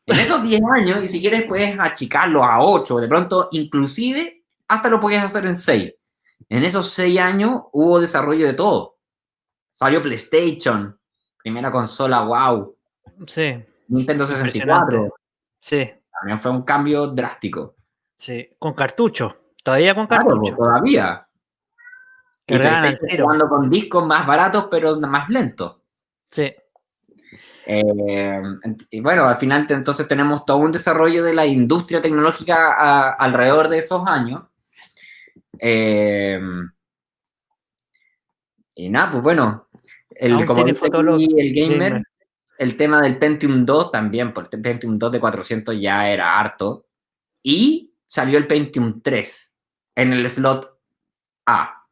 En esos 10 años, y si quieres puedes achicarlo a 8, de pronto inclusive hasta lo puedes hacer en 6. En esos 6 años hubo desarrollo de todo. Salió PlayStation, primera consola, wow. Sí. Nintendo 64. Sí. También fue un cambio drástico. Sí, con cartucho. Todavía con Claro, cartucho. todavía. Y Cargaban al PlayStation tiro. jugando con discos más baratos, pero más lentos. Sí. Y bueno, al final entonces tenemos todo un desarrollo de la industria tecnológica alrededor de esos años. Y nada, pues bueno, Aún como tiene dice Fotolog aquí el gamer, Gamer. el tema del Pentium 2 también, porque el Pentium 2 de 400 ya era harto. Y salió el Pentium 3 en el slot A,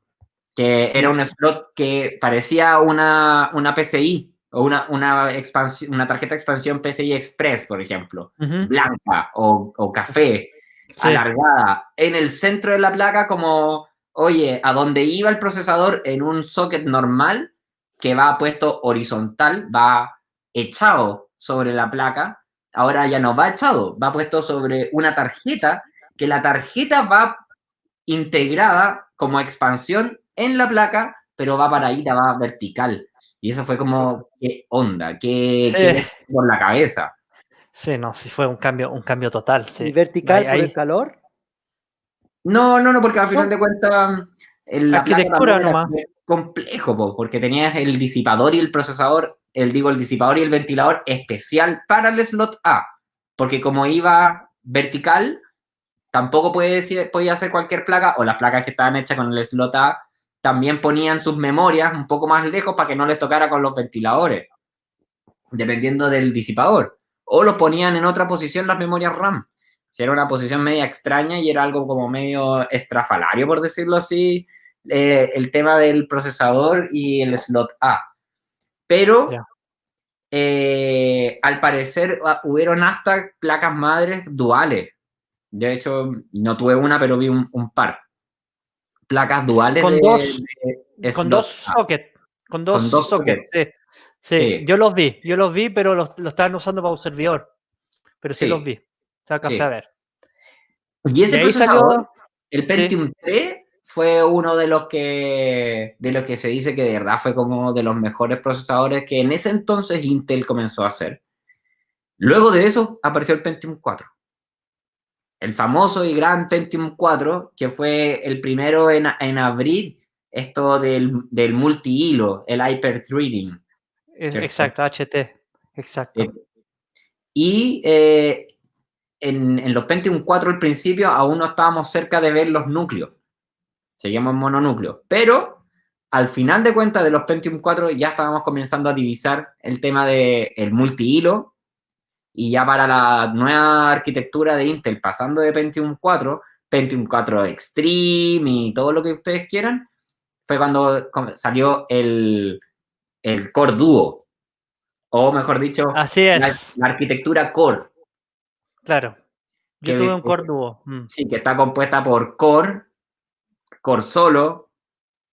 que era un slot que parecía una PCI o una tarjeta de expansión PCI Express, por ejemplo, blanca o café, Sí. alargada, en el centro de la placa como, oye, a donde iba el procesador en un socket normal, que va puesto horizontal, va echado sobre la placa, ahora ya no va echado, va puesto sobre una tarjeta, que la tarjeta va integrada como expansión en la placa, pero va paradita, va vertical. Y eso fue como, ¿qué onda? ¿Qué por la cabeza? Sí, no, sí fue un cambio total. Sí. ¿Y vertical por el calor? No, porque al final de cuentas la placa arquitectura también era nomás. complejo, porque tenías el disipador y el procesador, el disipador y el ventilador especial para el slot A, porque como iba vertical, tampoco podía ser cualquier placa, o las placas que estaban hechas con el slot A también ponían sus memorias un poco más lejos para que no les tocara con los ventiladores, dependiendo del disipador, o los ponían en otra posición las memorias RAM. Si era una posición media extraña y era algo como medio estrafalario, por decirlo así, el tema del procesador y el slot A. Pero al parecer hubieron hasta placas madres duales. De hecho, no tuve una, pero vi un par. Placas duales con dos slot A. sockets. Con dos sockets. Sí. Yo los vi, pero lo estaban usando para un servidor. Pero sí los vi. Se alcancé a ver. Y ese procesador, el Pentium 3, fue uno de los que se dice que de verdad fue como de los mejores procesadores que en ese entonces Intel comenzó a hacer. Luego de eso apareció el Pentium 4. El famoso y gran Pentium 4, que fue el primero en abrir esto del multihilo, el hyper-threading. Exacto, HT. Exacto. Y en los Pentium 4 al principio aún no estábamos cerca de ver los núcleos. Seguíamos en mononúcleo. Pero al final de cuentas de los Pentium 4 ya estábamos comenzando a divisar el tema del multihilo. Y ya para la nueva arquitectura de Intel, pasando de Pentium 4 Extreme y todo lo que ustedes quieran, fue cuando salió el Core Duo, o mejor dicho, Así es. la arquitectura Core. Claro. Yo tuve un Core Duo. Sí, que está compuesta por Core Solo,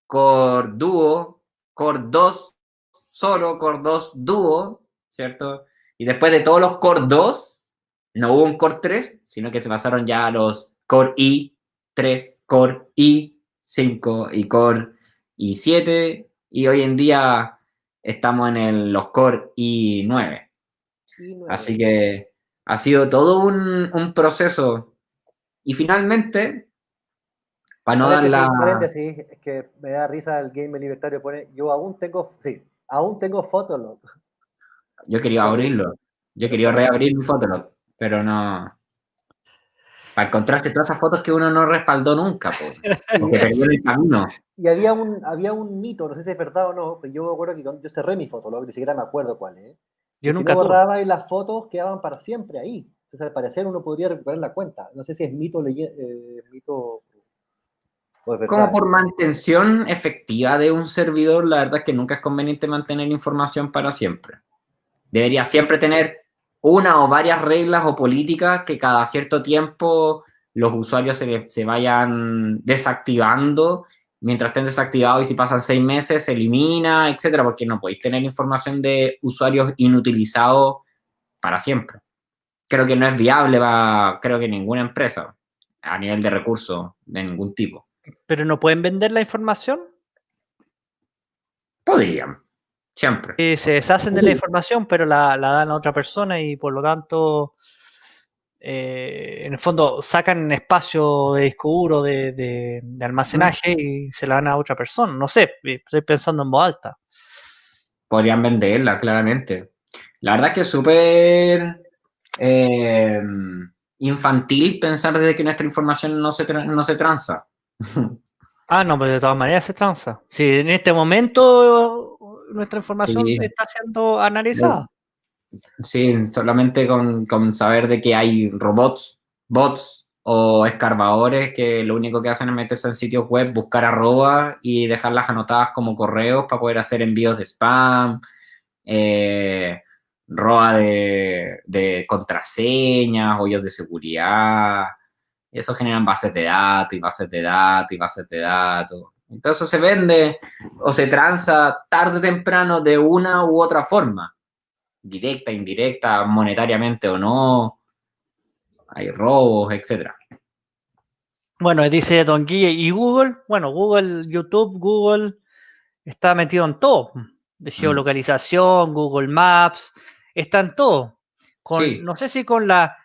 Core Duo, Core 2 solo, Core 2 Duo, ¿cierto? Y después de todos los Core 2, no hubo un Core 3, sino que se pasaron ya a los Core i3, Core i5 y Core i7, y hoy en día estamos en los Core i9. Así que ha sido todo un proceso. Y finalmente, para no dar la... Paréntesis, es que me da risa el Game Libertario pone, yo aún tengo Fotolog. Yo quería abrirlo. Yo quería reabrir mi Fotolog, pero no... Para encontrarse todas esas fotos que uno no respaldó nunca, porque perdió el camino. Y había un mito, no sé si es verdad o no, pero yo me acuerdo que yo cerré mi Fotolog, ni siquiera me acuerdo cuál es. Yo y nunca si no tuve. borraba y las fotos quedaban para siempre ahí. Entonces, al parecer uno podría recuperar la cuenta. No sé si es mito, mito o es verdad. Como por mantención efectiva de un servidor, la verdad es que nunca es conveniente mantener información para siempre. Debería siempre tener una o varias reglas o políticas que cada cierto tiempo los usuarios se vayan desactivando. Mientras estén desactivados y si pasan 6 meses se elimina, etcétera, porque no podéis tener información de usuarios inutilizados para siempre. Creo que no es viable para, creo que ninguna empresa a nivel de recursos de ningún tipo. ¿Pero no pueden vender la información? Podrían, siempre. Se deshacen de la información, pero la dan a otra persona y por lo tanto, en el fondo, sacan espacio de disco duro de almacenaje y se la dan a otra persona. No sé, estoy pensando en voz alta. Podrían venderla, claramente. La verdad es que es súper infantil pensar desde que nuestra información no se transa. Ah, no, pues de todas maneras se transa. Si en este momento nuestra información Sí. está siendo analizada. Sí, solamente con saber de que hay robots, bots o escarbadores que lo único que hacen es meterse en sitios web, buscar arrobas y dejarlas anotadas como correos para poder hacer envíos de spam, roba de contraseñas, hoyos de seguridad. Eso generan bases de datos y bases de datos y bases de datos. Entonces se vende o se transa tarde o temprano de una u otra forma. Directa, indirecta, monetariamente o no, hay robos, etcétera. Bueno, dice Don Guille, ¿y Google? Bueno, Google, YouTube, Google está metido en todo. De geolocalización, Google Maps, está en todo. Sí. No sé si con la...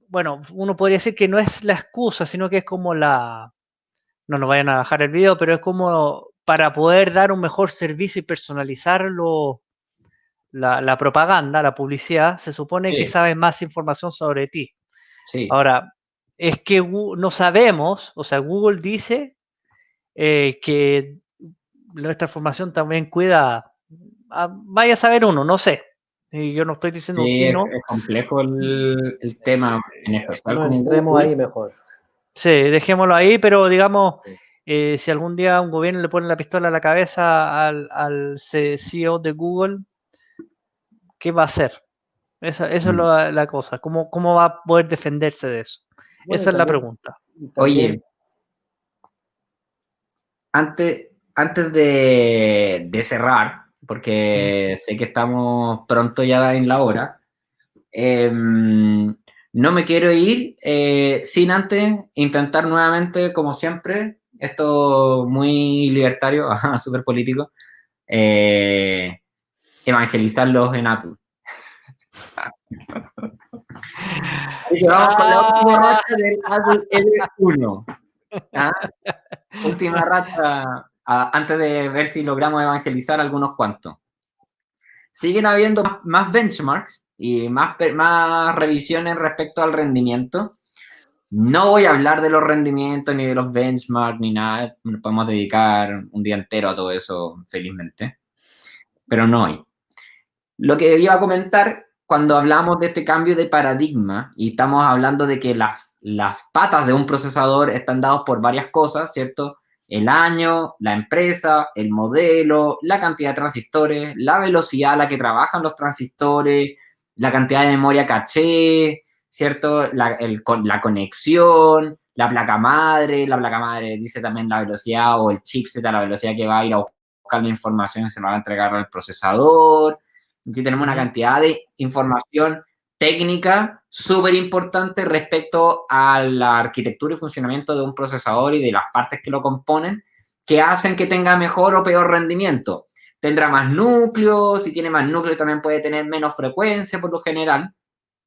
Bueno, uno podría decir que no es la excusa, sino que es como la... No nos vayan a bajar el video, pero es como para poder dar un mejor servicio y personalizar la propaganda, la publicidad, se supone que sabes más información sobre ti. Sí. Ahora, es que no sabemos, o sea, Google dice que nuestra información también cuida, vaya a saber uno, no sé. Yo no estoy diciendo Sí, sí, no. es complejo el tema, en especial No con entremos Google. ahí mejor. Sí, dejémoslo ahí, pero digamos, si algún día un gobierno le pone la pistola a la cabeza al CEO de Google, ¿qué va a hacer? Esa es la cosa. ¿Cómo va a poder defenderse de eso? Bueno, Esa es la pregunta. Oye, antes de cerrar, porque sé que estamos pronto ya en la hora, no me quiero ir sin antes intentar nuevamente, como siempre, esto muy libertario, súper político, evangelizarlos en Apple. Así que vamos con la última racha del Apple R1. ¿Ah? Última racha, antes de ver si logramos evangelizar algunos cuantos. Siguen habiendo más benchmarks y más revisiones respecto al rendimiento. No voy a hablar de los rendimientos ni de los benchmarks ni nada. Nos podemos dedicar un día entero a todo eso, felizmente. Pero no hoy. Lo que iba a comentar cuando hablamos de este cambio de paradigma y estamos hablando de que las patas de un procesador están dadas por varias cosas, ¿cierto? El año, la empresa, el modelo, la cantidad de transistores, la velocidad a la que trabajan los transistores, la cantidad de memoria caché, ¿cierto? La conexión, la placa madre dice también la velocidad o el chipset a la velocidad que va a ir a buscar la información, se la va a entregar al procesador. Aquí tenemos una cantidad de información técnica súper importante respecto a la arquitectura y funcionamiento de un procesador y de las partes que lo componen, que hacen que tenga mejor o peor rendimiento. Tendrá más núcleos, si tiene más núcleos también puede tener menos frecuencia por lo general.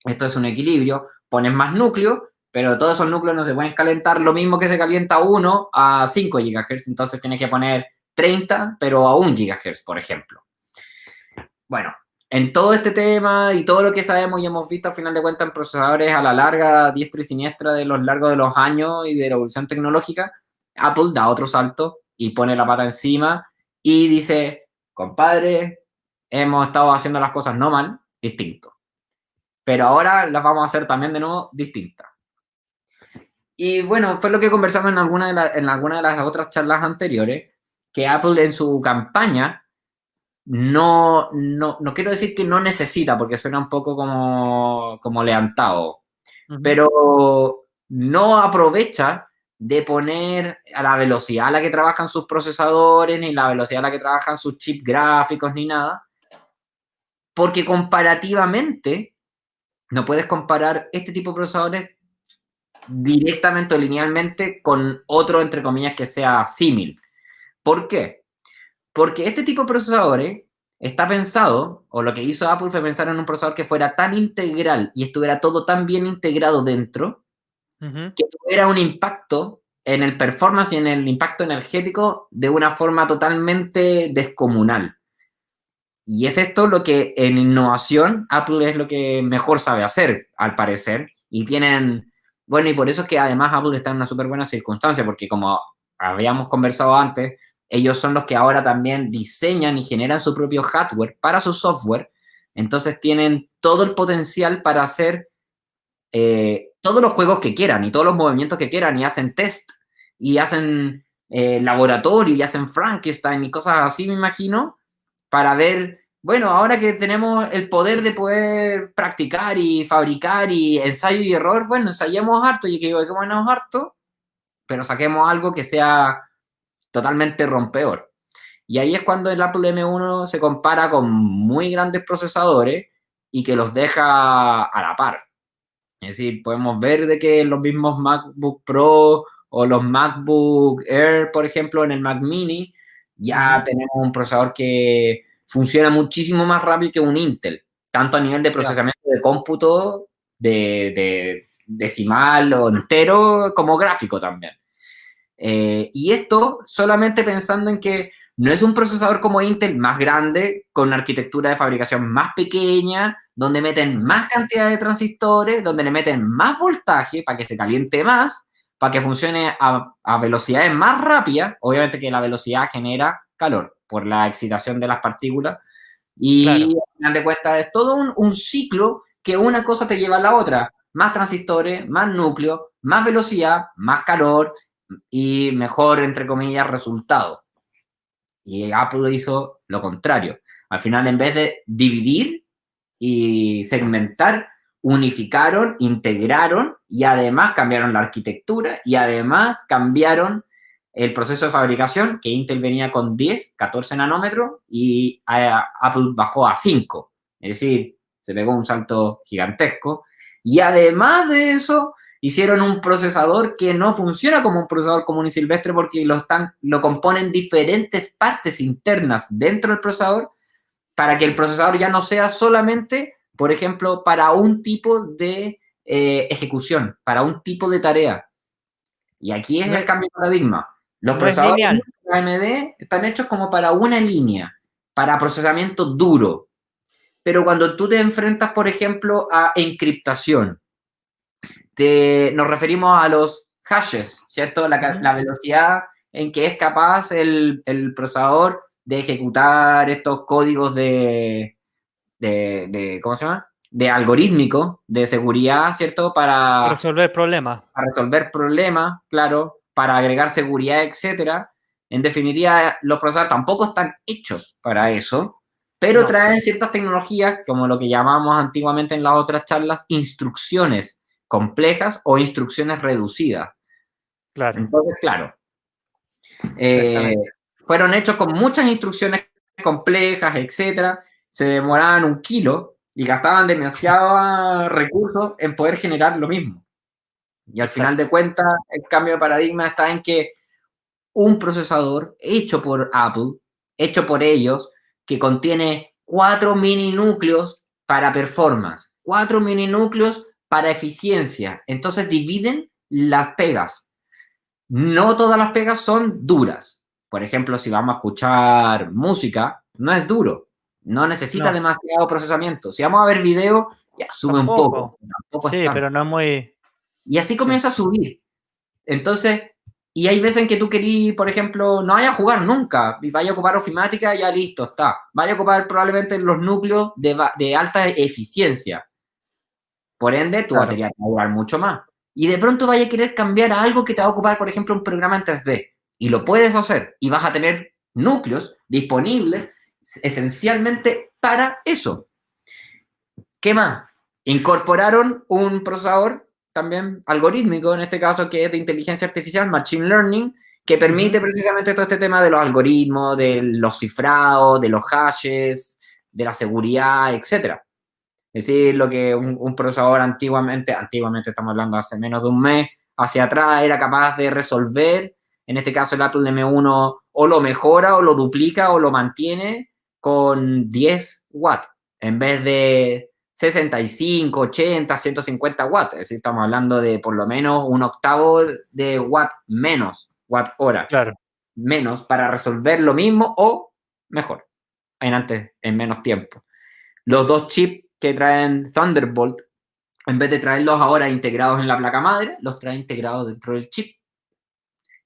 Esto es un equilibrio. Pones más núcleos, pero todos esos núcleos no se pueden calentar lo mismo que se calienta uno a 5 GHz, entonces tienes que poner 30, pero a 1 GHz, por ejemplo. Bueno, en todo este tema y todo lo que sabemos y hemos visto, al final de cuentas, en procesadores a la larga, diestra y siniestra de los largos de los años y de la evolución tecnológica, Apple da otro salto y pone la pata encima y dice, compadre, hemos estado haciendo las cosas no mal, distinto. Pero ahora las vamos a hacer también de nuevo distintas. Y bueno, fue lo que conversamos en alguna de las otras charlas anteriores, que Apple en su campaña no quiero decir que no necesita, porque suena un poco como leantado, pero no aprovecha de poner a la velocidad a la que trabajan sus procesadores, ni la velocidad a la que trabajan sus chips gráficos, ni nada, porque comparativamente no puedes comparar este tipo de procesadores directamente o linealmente con otro, entre comillas, que sea símil. ¿Por qué? Porque este tipo de procesadores está pensado, o lo que hizo Apple fue pensar en un procesador que fuera tan integral y estuviera todo tan bien integrado dentro, que tuviera un impacto en el performance y en el impacto energético de una forma totalmente descomunal. Y es esto lo que en innovación Apple es lo que mejor sabe hacer, al parecer. Y tienen, bueno, y por eso es que además Apple está en una súper buena circunstancia, porque como habíamos conversado antes, ellos son los que ahora también diseñan y generan su propio hardware para su software. Entonces tienen todo el potencial para hacer todos los juegos que quieran y todos los movimientos que quieran, y hacen test y hacen laboratorio y hacen Frankenstein y cosas así, me imagino, para ver, bueno, ahora que tenemos el poder de poder practicar y fabricar y ensayo y error, bueno, ensayemos harto y equivoquémonos harto, pero saquemos algo que sea totalmente rompedor. Y ahí es cuando el Apple M1 se compara con muy grandes procesadores y que los deja a la par. Es decir, podemos ver de que los mismos MacBook Pro o los MacBook Air, por ejemplo, en el Mac Mini, ya tenemos un procesador que funciona muchísimo más rápido que un Intel, tanto a nivel de procesamiento de cómputo, de decimal o entero, como gráfico también. Y esto solamente pensando en que no es un procesador como Intel más grande, con una arquitectura de fabricación más pequeña, donde meten más cantidad de transistores, donde le meten más voltaje para que se caliente más, para que funcione a velocidades más rápidas. Obviamente que la velocidad genera calor por la excitación de las partículas. Y claro, al final de cuentas es todo un ciclo que una cosa te lleva a la otra. Más transistores, más núcleo, más velocidad, más calor y mejor, entre comillas, resultado. Y Apple hizo lo contrario. Al final, en vez de dividir y segmentar, unificaron, integraron y además cambiaron la arquitectura y además cambiaron el proceso de fabricación, que Intel venía con 10, 14 nanómetros y Apple bajó a 5. Es decir, se pegó un salto gigantesco. Y además de eso, hicieron un procesador que no funciona como un procesador común y silvestre porque lo componen diferentes partes internas dentro del procesador para que el procesador ya no sea solamente, por ejemplo, para un tipo de ejecución, para un tipo de tarea. Y aquí es el cambio de paradigma. Los procesadores de AMD están hechos como para una línea, para procesamiento duro. Pero cuando tú te enfrentas, por ejemplo, a encriptación, nos referimos a los hashes, ¿cierto? La velocidad en que es capaz el procesador de ejecutar estos códigos de ¿cómo se llama? De algorítmico, de seguridad, ¿cierto? Para resolver problemas. Para resolver problemas, claro, para agregar seguridad, etcétera. En definitiva, los procesadores tampoco están hechos para eso, pero traen ciertas tecnologías, como lo que llamamos antiguamente en las otras charlas, instrucciones complejas o instrucciones reducidas. Claro. Entonces, claro. fueron hechos con muchas instrucciones complejas, etcétera, se demoraban 1 kilo y gastaban demasiados recursos en poder generar lo mismo. Y al final de cuentas, el cambio de paradigma está en que un procesador hecho por Apple, hecho por ellos, que contiene 4 mini núcleos para performance, 4 mini núcleos para eficiencia. Entonces dividen las pegas. No todas las pegas son duras. Por ejemplo, si vamos a escuchar música, no es duro. No necesita demasiado procesamiento. Si vamos a ver video, ya sube un poco. Tampoco sí, pero no es muy... Y así comienza a subir. Entonces, y hay veces en que tú querís, por ejemplo, no vaya a jugar nunca, y vaya a ocupar ofimática, ya listo, está. Vaya a ocupar probablemente los núcleos de alta eficiencia. Por ende, tu batería te va a durar mucho más. Y de pronto vaya a querer cambiar a algo que te va a ocupar, por ejemplo, un programa en 3D. Y lo puedes hacer. Y vas a tener núcleos disponibles esencialmente para eso. ¿Qué más? Incorporaron un procesador también algorítmico, en este caso que es de inteligencia artificial, Machine Learning, que permite precisamente todo este tema de los algoritmos, de los cifrados, de los hashes, de la seguridad, etc. Es decir, lo que un procesador antiguamente estamos hablando hace menos de un mes, hacia atrás era capaz de resolver, en este caso el Apple M1 o lo mejora o lo duplica o lo mantiene con 10 watts, en vez de 65, 80, 150 watts. Es decir, estamos hablando de por lo menos 1/8 de watt menos, watt hora. Claro. Menos para resolver lo mismo o mejor, en menos tiempo. Los 2 chips que traen Thunderbolt, en vez de traerlos ahora integrados en la placa madre, los trae integrados dentro del chip.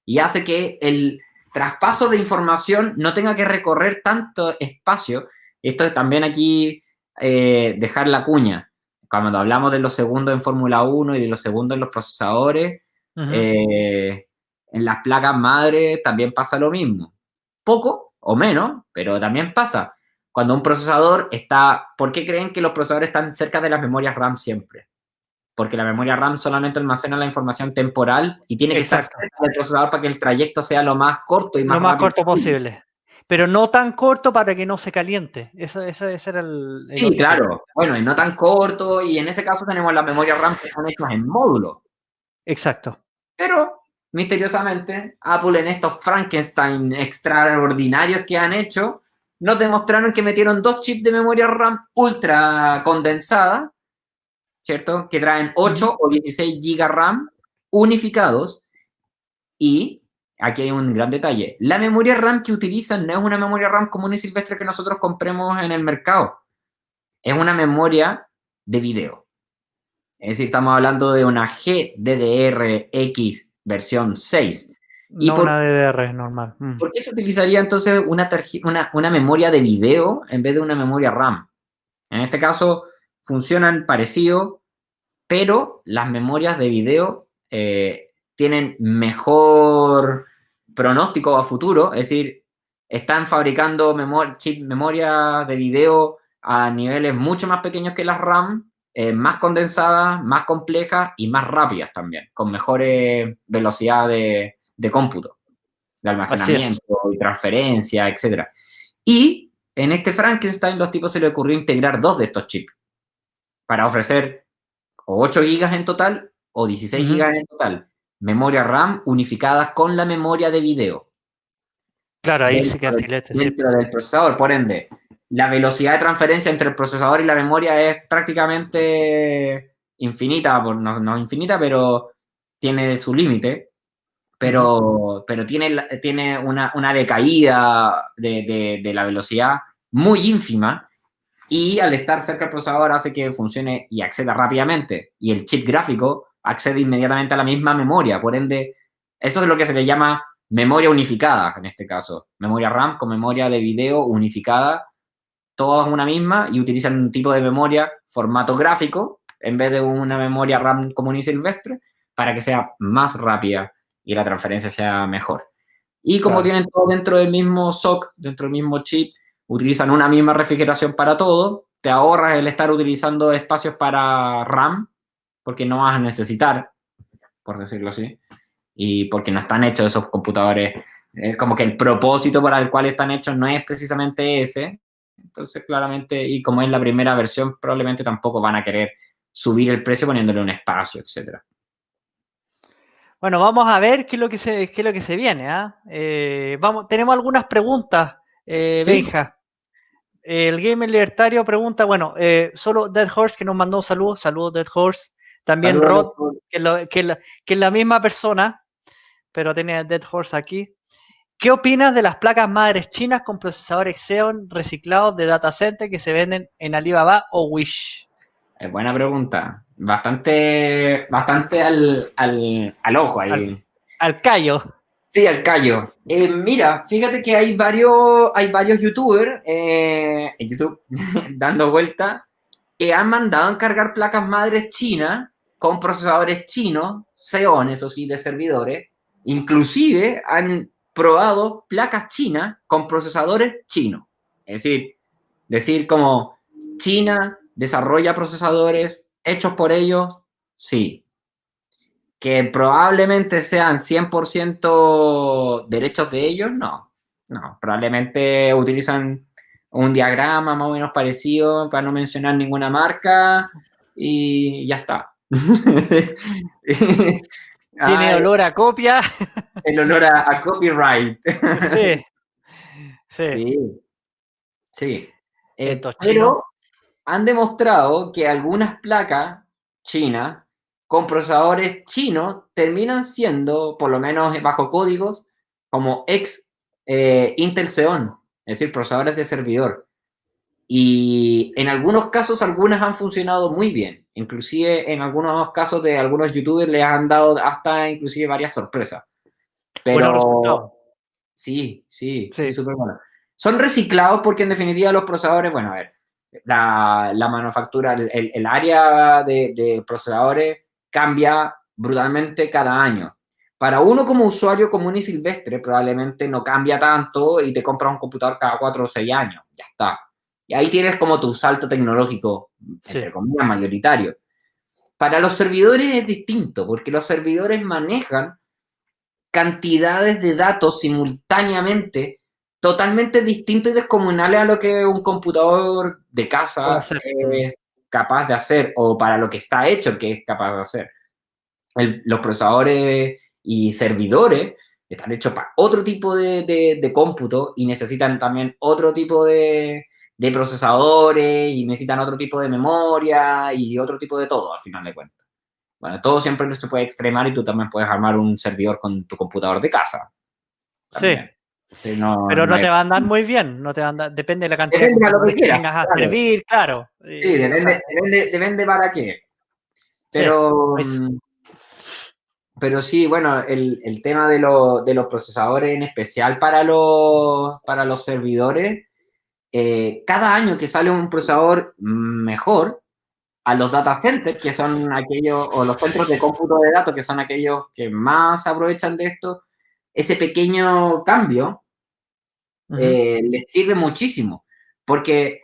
Y hace que el traspaso de información no tenga que recorrer tanto espacio. Esto es también aquí dejar la cuña. Cuando hablamos de los segundos en Fórmula 1 y de los segundos en los procesadores, en las placas madre también pasa lo mismo. Poco o menos, pero también pasa. Cuando un procesador está... ¿Por qué creen que los procesadores están cerca de las memorias RAM siempre? Porque la memoria RAM solamente almacena la información temporal y tiene que estar cerca del procesador para que el trayecto sea lo más corto y más rápido. Lo más corto posible. Pero no tan corto para que no se caliente. Ese era el sí, objetivo. Claro. Bueno, y no tan corto, y en ese caso tenemos las memorias RAM que están hechas en módulo. Exacto. Pero, misteriosamente, Apple en estos Frankenstein extraordinarios que han hecho, nos demostraron que metieron 2 chips de memoria RAM ultra condensada, ¿cierto? Que traen 8 o 16 GB RAM unificados. Y aquí hay un gran detalle. La memoria RAM que utilizan no es una memoria RAM común y silvestre que nosotros compremos en el mercado. Es una memoria de video. Es decir, estamos hablando de una GDDR-X versión 6. No una DDR normal. ¿Por qué se utilizaría entonces una memoria de video en vez de una memoria RAM? En este caso funcionan parecido, pero las memorias de video tienen mejor pronóstico a futuro. Es decir, están fabricando memoria de video a niveles mucho más pequeños que las RAM, más condensadas, más complejas y más rápidas también, con mejores velocidades de cómputo, de almacenamiento y transferencia, etc. Y en este Frankenstein los tipos se les ocurrió integrar 2 de estos chips para ofrecer o 8 GB en total o 16 GB en total. Memoria RAM unificadas con la memoria de video. Claro, ahí sí queda filete. Dentro del procesador, por ende, la velocidad de transferencia entre el procesador y la memoria es prácticamente infinita, no infinita, pero tiene su límite, pero tiene una decaída de la velocidad muy ínfima, y al estar cerca del procesador hace que funcione y acceda rápidamente, y el chip gráfico accede inmediatamente a la misma memoria, por ende, eso es lo que se le llama memoria unificada, en este caso, memoria RAM con memoria de video unificada, todas una misma, y utilizan un tipo de memoria formato gráfico en vez de una memoria RAM común y silvestre, para que sea más rápida y la transferencia sea mejor. Y como tienen todo dentro del mismo SoC, dentro del mismo chip, utilizan una misma refrigeración para todo, te ahorras el estar utilizando espacios para RAM, porque no vas a necesitar, por decirlo así, y porque no están hechos esos computadores Como que el propósito para el cual están hechos no es precisamente ese. Entonces, claramente, y como es la primera versión, probablemente tampoco van a querer subir el precio poniéndole un espacio, etcétera. Bueno, vamos a ver qué es lo que se viene. ¿Ah? Tenemos algunas preguntas, Sí, Benja. El Gamer Libertario pregunta, bueno, solo Dead Horse que nos mandó un saludo, saludos Dead Horse. También saludos. Rod, que es la misma persona, pero tiene Dead Horse aquí. ¿Qué opinas de las placas madres chinas con procesadores Xeon reciclados de data center que se venden en Alibaba o Wish? Buena pregunta. Bastante al ojo ahí. Al callo. Sí, al callo. Mira, fíjate que hay varios youtubers en YouTube dando vuelta que han mandado a encargar placas madres chinas con procesadores chinos, Xeon, eso sí, de servidores. Inclusive han probado placas chinas con procesadores chinos. Es decir como China desarrolla procesadores hechos por ellos, sí. Que probablemente sean 100% derechos de ellos, no. No, probablemente utilizan un diagrama más o menos parecido para no mencionar ninguna marca y ya está. Tiene olor a copia. El olor a copyright. Sí, sí. Sí, sí. Estos chinos. Pero han demostrado que algunas placas chinas con procesadores chinos terminan siendo, por lo menos bajo códigos, como Intel Xeon, es decir, procesadores de servidor. Y en algunos casos, algunas han funcionado muy bien. Inclusive en algunos casos de algunos youtubers les han dado hasta inclusive varias sorpresas. Buenos Pero resultados. sí, Sí. súper bueno. Son reciclados porque en definitiva los procesadores, bueno, a ver, la manufactura, el área de procesadores cambia brutalmente cada año. Para uno como usuario común y silvestre probablemente no cambia tanto y te compras un computador cada 4 o 6 años, ya está. Y ahí tienes como tu salto tecnológico, entre Sí. comillas, mayoritario. Para los servidores es distinto, porque los servidores manejan cantidades de datos simultáneamente totalmente distintos y descomunales a lo que un computador de Puede casa ser. es capaz de hacer o para lo que está hecho que es capaz de hacer. Los procesadores y servidores están hechos para otro tipo de cómputo y necesitan también otro tipo de procesadores y necesitan otro tipo de memoria y otro tipo de todo, al final de cuentas. Bueno, todo siempre se puede extremar y tú también puedes armar un servidor con tu computador de casa. Sí. También. Sí, no, Pero no no hay... te va a andar muy bien. No te va a andar, depende de la cantidad de Depende a lo que computadores que quieras, vengas a claro. servir, claro. Sí, depende para qué. Sí. Pero, Pues, pero sí, bueno, el tema de los procesadores, en especial para los servidores, cada año que sale un procesador mejor, a los data centers, que son aquellos, o los centros de cómputo de datos, que son aquellos que más aprovechan de esto, ese pequeño cambio les sirve muchísimo, porque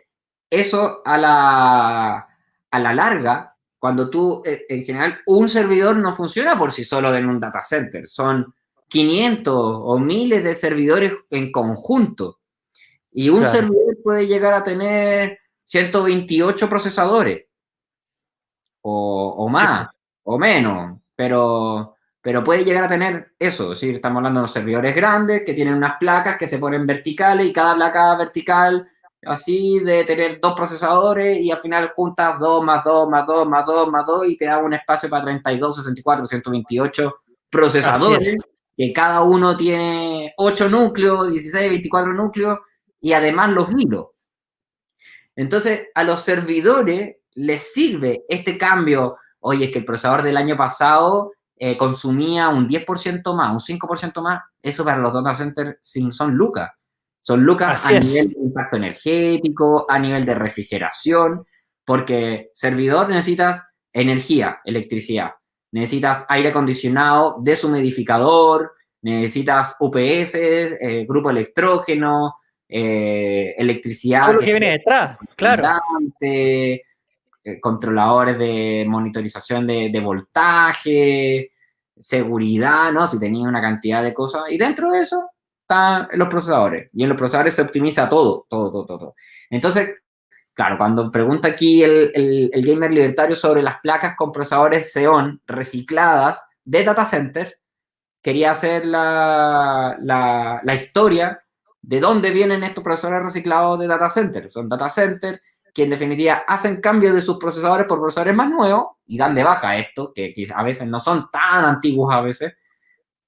eso a la larga, cuando tú, en general, un servidor no funciona por sí solo en un data center, son 500 o miles de servidores en conjunto, y un claro. servidor puede llegar a tener 128 procesadores, o Sí, más, o menos, pero puede llegar a tener eso, es decir, estamos hablando de los servidores grandes que tienen unas placas que se ponen verticales y cada placa vertical así de tener 2 procesadores y al final juntas 2 más 2 más 2 más 2 más 2 y te da un espacio para 32, 64, 128 así es. procesadores, que cada uno tiene 8 núcleos, 16, 24 núcleos y además los hilos. Entonces, a los servidores les sirve este cambio. Oye, es que el procesador del año pasado consumía un 10% más, un 5% más. Eso para los data centers son lucas. Son lucas a Así es. nivel de impacto energético, a nivel de refrigeración, porque servidor necesitas energía, electricidad. Necesitas aire acondicionado, deshumidificador, necesitas UPS, grupo electrógeno, Todo electricidad lo que que viene detrás, claro. abundante, controladores de monitorización de voltaje, seguridad, ¿no? Si tenía una cantidad de cosas. Y dentro de eso, está en los procesadores. Y en los procesadores se optimiza todo. Entonces, claro, cuando pregunta aquí el gamer libertario sobre las placas con procesadores Xeon recicladas de data centers, quería hacer la historia de dónde vienen estos procesadores reciclados de data centers. Son data centers que en definitiva hacen cambio de sus procesadores por procesadores más nuevos y dan de baja esto, que a veces no son tan antiguos a veces,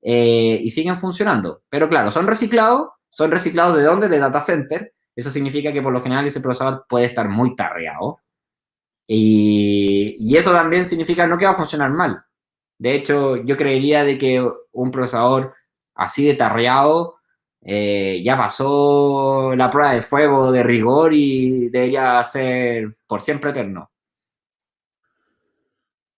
y siguen funcionando. Pero claro, son reciclados ¿de dónde? De data center. Eso significa que por lo general ese procesador puede estar muy tarreado. Y eso también significa no que va a funcionar mal. De hecho, yo creería de que un procesador así de tarreado ya pasó la prueba de fuego de rigor y debería ser por siempre eterno.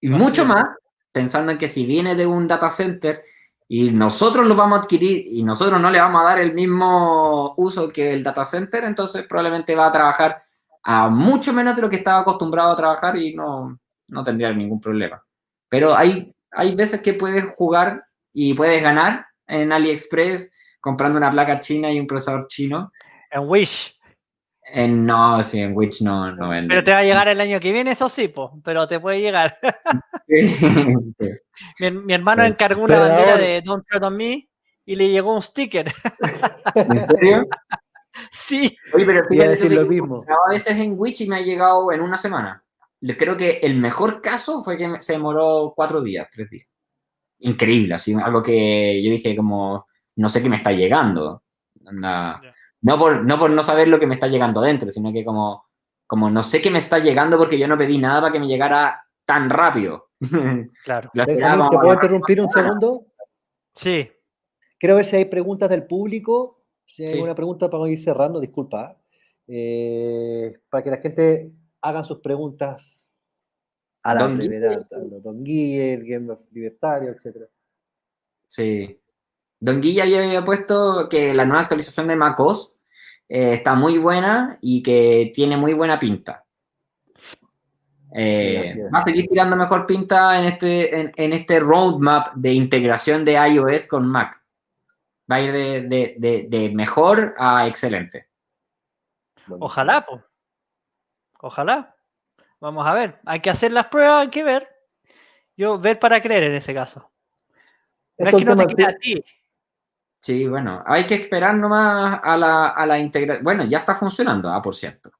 Y Así mucho es. más, pensando en que si viene de un data center y nosotros lo vamos a adquirir y nosotros no le vamos a dar el mismo uso que el data center, entonces probablemente va a trabajar a mucho menos de lo que estaba acostumbrado a trabajar y no tendría ningún problema. Pero hay veces que puedes jugar y puedes ganar en AliExpress comprando una placa china y un procesador chino. En Wish. No, sí, en Witch no Pero venden. te va a llegar el año que viene, eso sí, po, pero te puede llegar. Sí, sí. Mi hermano Sí. encargó una bandera Predador. de Don't Tread on Me y le llegó un sticker. ¿En serio? Sí. Oye, pero Iba a fíjate decir tú lo que mismo. a veces en Witch y me ha llegado en una semana. Creo que el mejor caso fue que se demoró 4 días, 3 días. Increíble, así, algo que yo dije como, no sé qué me está llegando. Anda, Ya. no por no saber lo que me está llegando dentro, sino que como no sé qué me está llegando porque yo no pedí nada para que me llegara tan rápido. Claro. Lo esperaba Benjamín, ¿te como puedo la próxima interrumpir un semana. segundo? Sí. Quiero ver si hay preguntas del público. Si hay Sí. alguna pregunta para ir cerrando, disculpa. Para que la gente haga sus preguntas a la Don Guille, brevedad. A lo Don Guille, el Game Libertario, etc. sí. Don Guilla ya había puesto que la nueva actualización de macOS está muy buena y que tiene muy buena pinta. Sí, así es. Va a seguir tirando mejor pinta en este roadmap de integración de iOS con Mac. Va a ir de mejor a excelente. Buenísimo. Ojalá, pues. Ojalá. Vamos a ver. Hay que hacer las pruebas, hay que ver. Yo, ver para creer en ese caso. No es Esto es que un no te tema. crea a ti. Sí, bueno, hay que esperar nomás a la integración. Bueno, ya está funcionando, por cierto.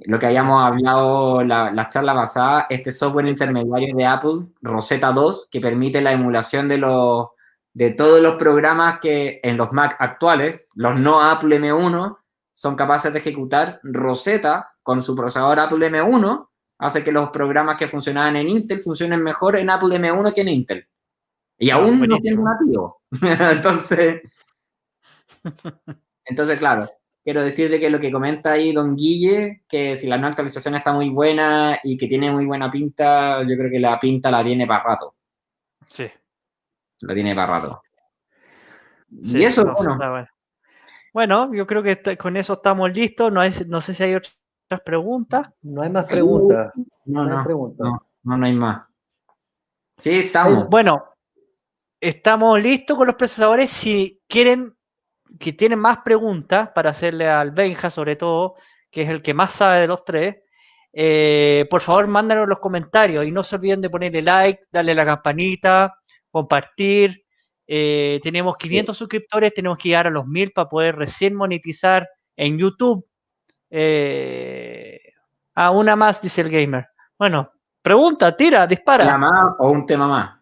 Lo que habíamos hablado la charla pasada, este software Exacto. intermediario de Apple, Rosetta 2, que permite la emulación de todos los programas que en los Mac actuales, los no Apple M1, son capaces de ejecutar. Rosetta, con su procesador Apple M1, hace que los programas que funcionaban en Intel funcionen mejor en Apple M1 que en Intel. Y Ah, aún no siendo buenísimo. nativo. Entonces, claro, quiero decirle que lo que comenta ahí Don Guille, que si la nueva actualización está muy buena y que tiene muy buena pinta, yo creo que la pinta la tiene para rato. Sí, La tiene para rato. Y sí. eso, No, bueno, está bueno. Bueno, yo creo que con eso estamos listos. No sé si hay otras preguntas. No hay más preguntas. no, No hay no, preguntas. no hay más. Sí, estamos. Bueno, estamos listos con los procesadores. Si quieren, que tienen más preguntas para hacerle al Benja, sobre todo, que es el que más sabe de los tres, por favor, mándanos los comentarios y no se olviden de ponerle like, darle a la campanita, compartir. Tenemos 500 suscriptores, tenemos que llegar a los 1000 para poder recién monetizar en YouTube. Una más, dice el gamer. Bueno, pregunta, tira, ¿Un tema dispara. más o un tema más?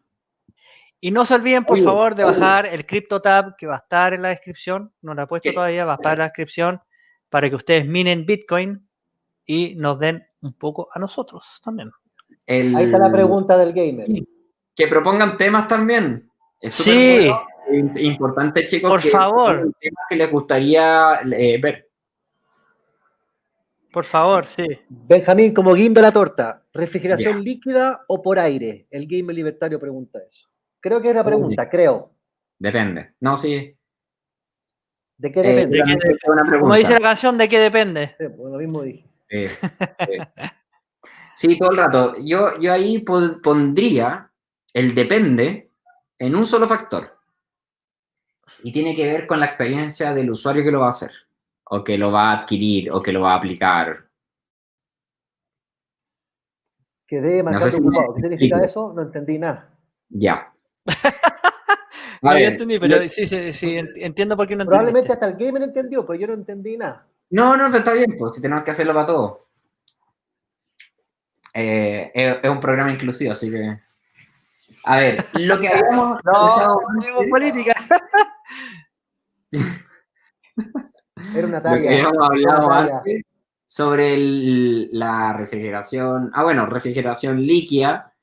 Y no se olviden, por Oye, favor, de bajar el CryptoTab que va a estar en la descripción. No lo he puesto ¿qué? todavía, va a estar en la descripción para que ustedes minen Bitcoin y nos den un poco a nosotros también. Ahí está la pregunta del gamer. Que propongan temas también. Es súper Sí, bueno. Importante, chicos, por que favor, propongan temas que les gustaría ver. por favor, sí. Benjamín, como guinda la torta, ¿refrigeración Ya. líquida o por aire? El gamer libertario pregunta eso. Creo que es una pregunta, creo. Depende. No, sí. ¿De qué Yo depende? también creo que es una Como dice pregunta. la canción, ¿de qué depende? Sí, pues lo mismo dije. Sí, sí. Sí, todo el rato. Yo ahí pondría el depende en un solo factor. y tiene que ver con la experiencia del usuario que lo va a hacer, o que lo va a adquirir, o que lo va a aplicar. Quedé No sé marcando si me ocupado. ¿Qué significa explico. eso? No entendí nada. Ya. A No, yo ver, entendí, pero sí, sí, sí, entiendo por qué no Probablemente entendiste. hasta el gamer entendió, pero yo no entendí nada. no, pero está bien, pues si tenemos que hacerlo para todo. Es un programa inclusivo, así que... A ver, lo que habíamos No, pensado tenemos antes, política. Era una lo que talla. habíamos Fue una hablado talla. antes sobre la refrigeración, bueno, refrigeración líquida,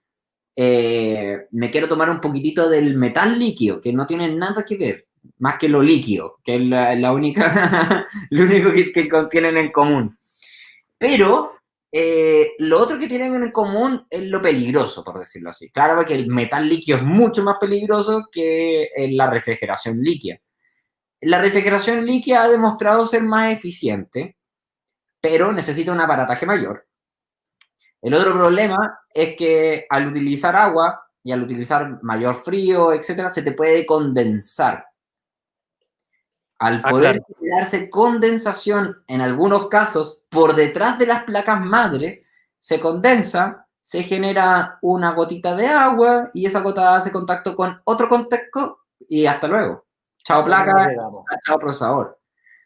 me quiero tomar un poquitito del metal líquido, que no tiene nada que ver, más que lo líquido, que es la única, lo único que contienen en común. Pero lo otro que tienen en común es lo peligroso, por decirlo así. Claro que el metal líquido es mucho más peligroso que la refrigeración líquida. La refrigeración líquida ha demostrado ser más eficiente, pero necesita un aparataje mayor. El otro problema es que al utilizar agua y al utilizar mayor frío, etcétera, se te puede condensar. Al Ah, poder claro. generarse condensación en algunos casos por detrás de las placas madres, se condensa, se genera una gotita de agua y esa gota hace contacto con otro contacto y hasta luego. Chao Y ahí nos placa, llegamos. chao procesador.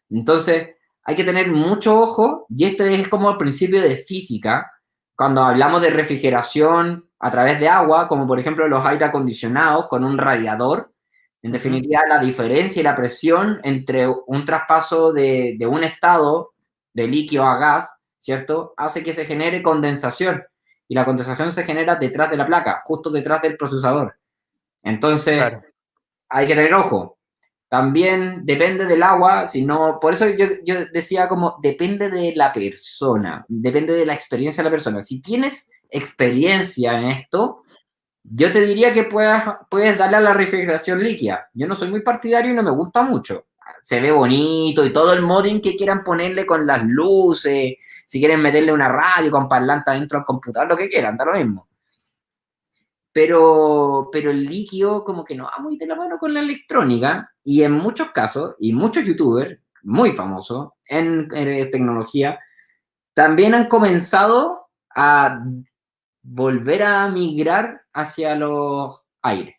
Entonces, hay que tener mucho ojo, y esto es como el principio de física, cuando hablamos de refrigeración a través de agua, como por ejemplo los aire acondicionados con un radiador. En definitiva, la diferencia y la presión entre un traspaso de un estado de líquido a gas, ¿cierto? Hace que se genere condensación. Y la condensación se genera detrás de la placa, justo detrás del procesador. Entonces, Claro. hay que tener ojo. También depende del agua, si no, por eso yo decía como depende de la persona, depende de la experiencia de la persona. Si tienes experiencia en esto, yo te diría que puedes darle a la refrigeración líquida. Yo no soy muy partidario y no me gusta mucho. Se ve bonito y todo el modding que quieran ponerle con las luces, si quieren meterle una radio con parlante adentro del computador, lo que quieran, da lo mismo. Pero el líquido como que no va muy de la mano con la electrónica y en muchos casos, y muchos youtubers muy famosos en tecnología, también han comenzado a volver a migrar hacia los aires,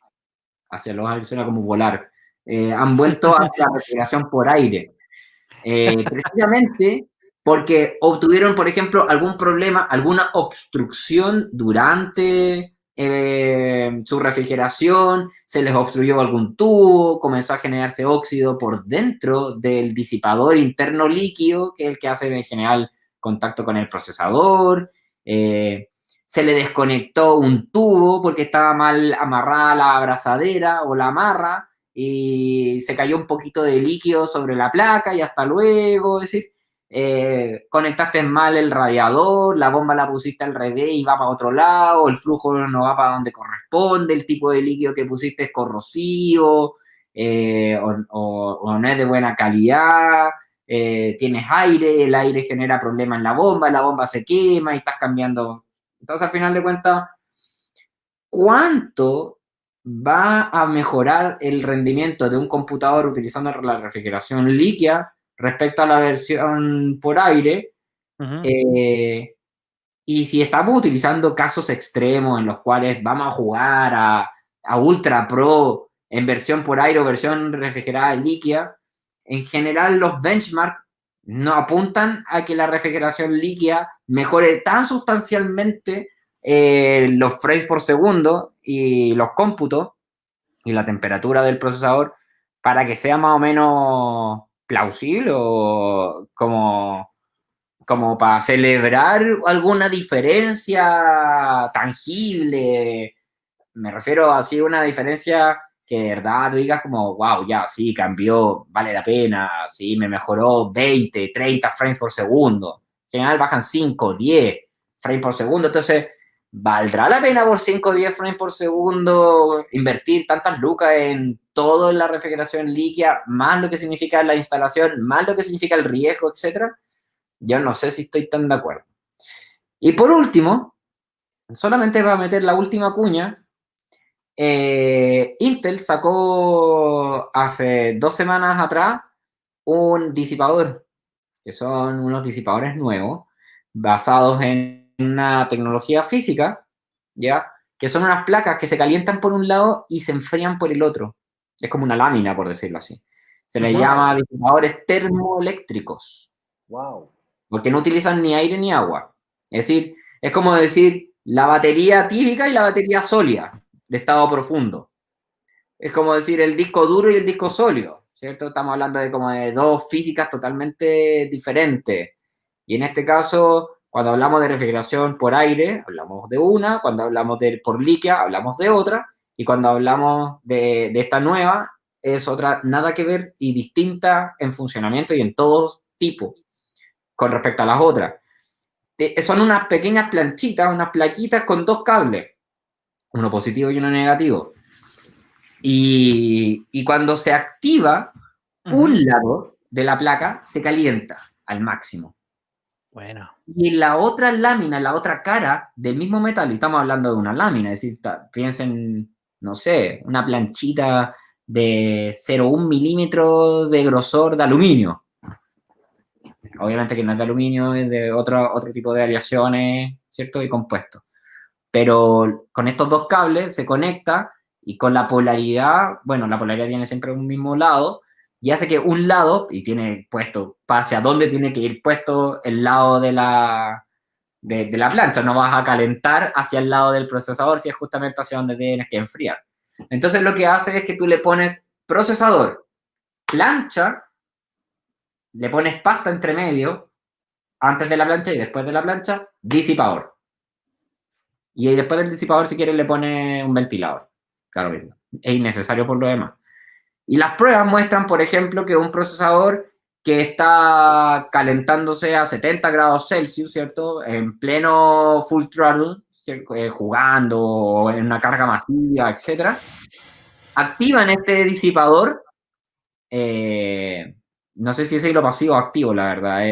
suena como volar, han vuelto hacia la refrigeración por aire, precisamente porque obtuvieron, por ejemplo, algún problema, alguna obstrucción durante su refrigeración, se les obstruyó algún tubo, comenzó a generarse óxido por dentro del disipador interno líquido, que es el que hace en general contacto con el procesador, se le desconectó un tubo porque estaba mal amarrada la abrazadera o la amarra, y se cayó un poquito de líquido sobre la placa y hasta luego, es decir, conectaste mal el radiador, la bomba la pusiste al revés y va para otro lado, el flujo no va para donde corresponde, el tipo de líquido que pusiste es corrosivo, o no es de buena calidad, tienes aire, el aire genera problemas en la bomba se quema y estás cambiando. Entonces, al final de cuentas, ¿cuánto va a mejorar el rendimiento de un computador utilizando la refrigeración líquida respecto a la versión por aire? Y si estamos utilizando casos extremos en los cuales vamos a jugar a Ultra Pro en versión por aire o versión refrigerada líquida, en general los benchmarks no apuntan a que la refrigeración líquida mejore tan sustancialmente los frames por segundo y los cómputos y la temperatura del procesador para que sea más o menos plausible o como para celebrar alguna diferencia tangible. Me refiero así a una diferencia que de verdad tú digas como, wow, ya, sí, cambió, vale la pena, sí, me mejoró 20, 30 frames por segundo. En general bajan 5, 10 frames por segundo, entonces, ¿valdrá la pena por 5 o 10 frames por segundo invertir tantas lucas en todo en la refrigeración líquida, más lo que significa la instalación, más lo que significa el riesgo, etcétera? Yo no sé si estoy tan de acuerdo. Y por último, solamente va a meter la última cuña, Intel sacó hace 2 semanas atrás un disipador, que son unos disipadores nuevos, basados en una tecnología física, ¿ya? Que son unas placas que se calientan por un lado y se enfrían por el otro. Es como una lámina, por decirlo así. Se les Wow. llama disipadores termoeléctricos, Wow. porque no utilizan ni aire ni agua. Es decir, es como decir la batería típica y la batería sólida, de estado profundo. Es como decir el disco duro y el disco sólido, ¿cierto? Estamos hablando de como de dos físicas totalmente diferentes. Y en este caso, cuando hablamos de refrigeración por aire, hablamos de una, cuando hablamos de por líquida, hablamos de otra, y cuando hablamos de esta nueva, es otra nada que ver y distinta en funcionamiento y en todos tipos con respecto a las otras. Son unas pequeñas planchitas, unas plaquitas con 2 cables, uno positivo y uno negativo. Y cuando se activa, un lado de la placa se calienta al máximo. Bueno. Y en la otra lámina, la otra cara del mismo metal, y estamos hablando de una lámina, es decir, piensen, no sé, una planchita de 0,1 milímetro de grosor de aluminio. Obviamente que no es de aluminio, es de otro tipo de aleaciones, ¿cierto? Y compuestos. Pero con estos 2 cables se conecta y con la polaridad, bueno, la polaridad tiene siempre un mismo lado y hace que un lado, y tiene puesto, pase a dónde tiene que ir puesto el lado de la plancha, no vas a calentar hacia el lado del procesador si es justamente hacia donde tienes que enfriar. Entonces lo que hace es que tú le pones procesador, plancha, le pones pasta entre medio, antes de la plancha y después de la plancha, disipador. Y después del disipador, si quieres, le pone un ventilador. Claro mismo. Es innecesario por lo demás. Y las pruebas muestran, por ejemplo, que un procesador que está calentándose a 70 grados Celsius, ¿cierto? En pleno full throttle, jugando o en una carga masiva, etc. Activan este disipador. No sé si es hilo pasivo o activo, la verdad.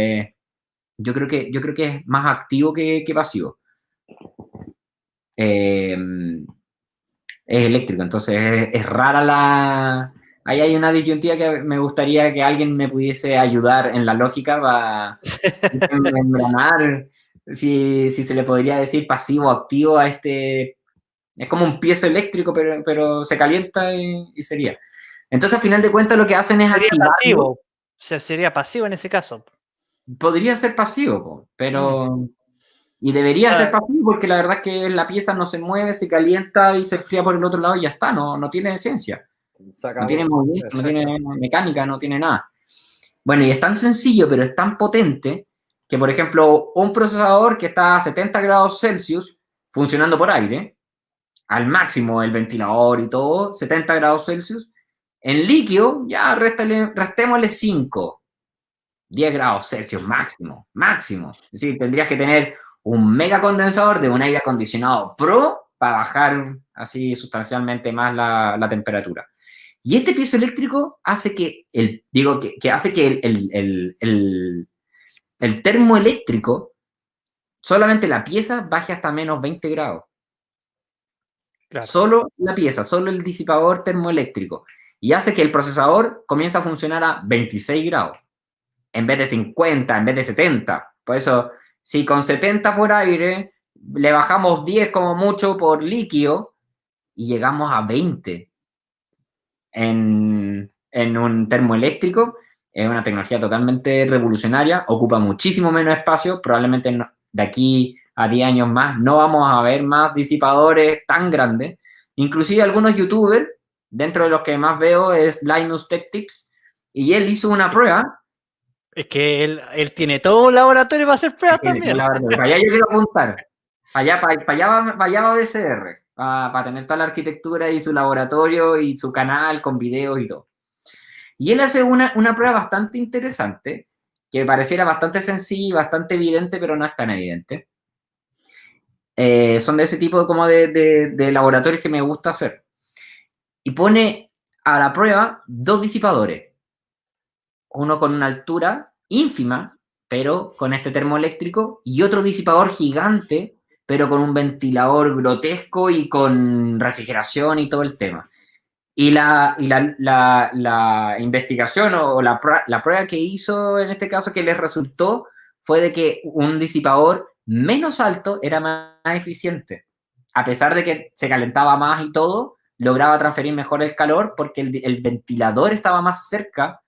Yo creo que es más activo que pasivo. Es eléctrico, entonces es rara la... Ahí hay una disyuntiva que me gustaría que alguien me pudiese ayudar en la lógica para engranar si se le podría decir pasivo o activo a este... Es como un piezo eléctrico, pero se calienta y sería. Entonces, al final de cuentas, lo que hacen es Sería activarlo. pasivo. O sea, sería pasivo en ese caso. Podría ser pasivo, pero... Y debería ser pasivo porque la verdad es que la pieza no se mueve, se calienta y se enfría por el otro lado y ya está, no tiene ciencia. No tiene movimiento, no tiene mecánica, no tiene nada. Bueno, y es tan sencillo, pero es tan potente que, por ejemplo, un procesador que está a 70 grados Celsius funcionando por aire, al máximo el ventilador y todo, 70 grados Celsius, en líquido ya restémosle 5, 10 grados Celsius máximo. Es decir, tendrías que tener un mega condensador de un aire acondicionado pro para bajar así sustancialmente más la temperatura. Y este piezo eléctrico hace que hace que el termoeléctrico, solamente la pieza baje hasta menos 20 grados. Claro. Solo la pieza, solo el disipador termoeléctrico. Y hace que el procesador comience a funcionar a 26 grados. En vez de 50, en vez de 70. Por eso, si con 70 por aire le bajamos 10 como mucho por líquido y llegamos a 20 en un termoeléctrico, es una tecnología totalmente revolucionaria, ocupa muchísimo menos espacio, probablemente de aquí a 10 años más no vamos a ver más disipadores tan grandes. Inclusive algunos youtubers, dentro de los que más veo es Linus Tech Tips, y él hizo una prueba. Es que él tiene todo un laboratorio para hacer pruebas también. Para allá yo quiero apuntar. Para allá va BCR. Para tener toda la arquitectura y su laboratorio y su canal con videos y todo. Y él hace una prueba bastante interesante, que pareciera bastante sencilla, bastante evidente, pero no es tan evidente. Son de ese tipo como de laboratorios que me gusta hacer. Y pone a la prueba 2 disipadores. Uno con una altura ínfima, pero con este termoeléctrico, y otro disipador gigante pero con un ventilador grotesco y con refrigeración y todo el tema. Y la investigación o la prueba que hizo en este caso que les resultó fue de que un disipador menos alto era más eficiente. A pesar de que se calentaba más y todo, lograba transferir mejor el calor porque el ventilador estaba más cerca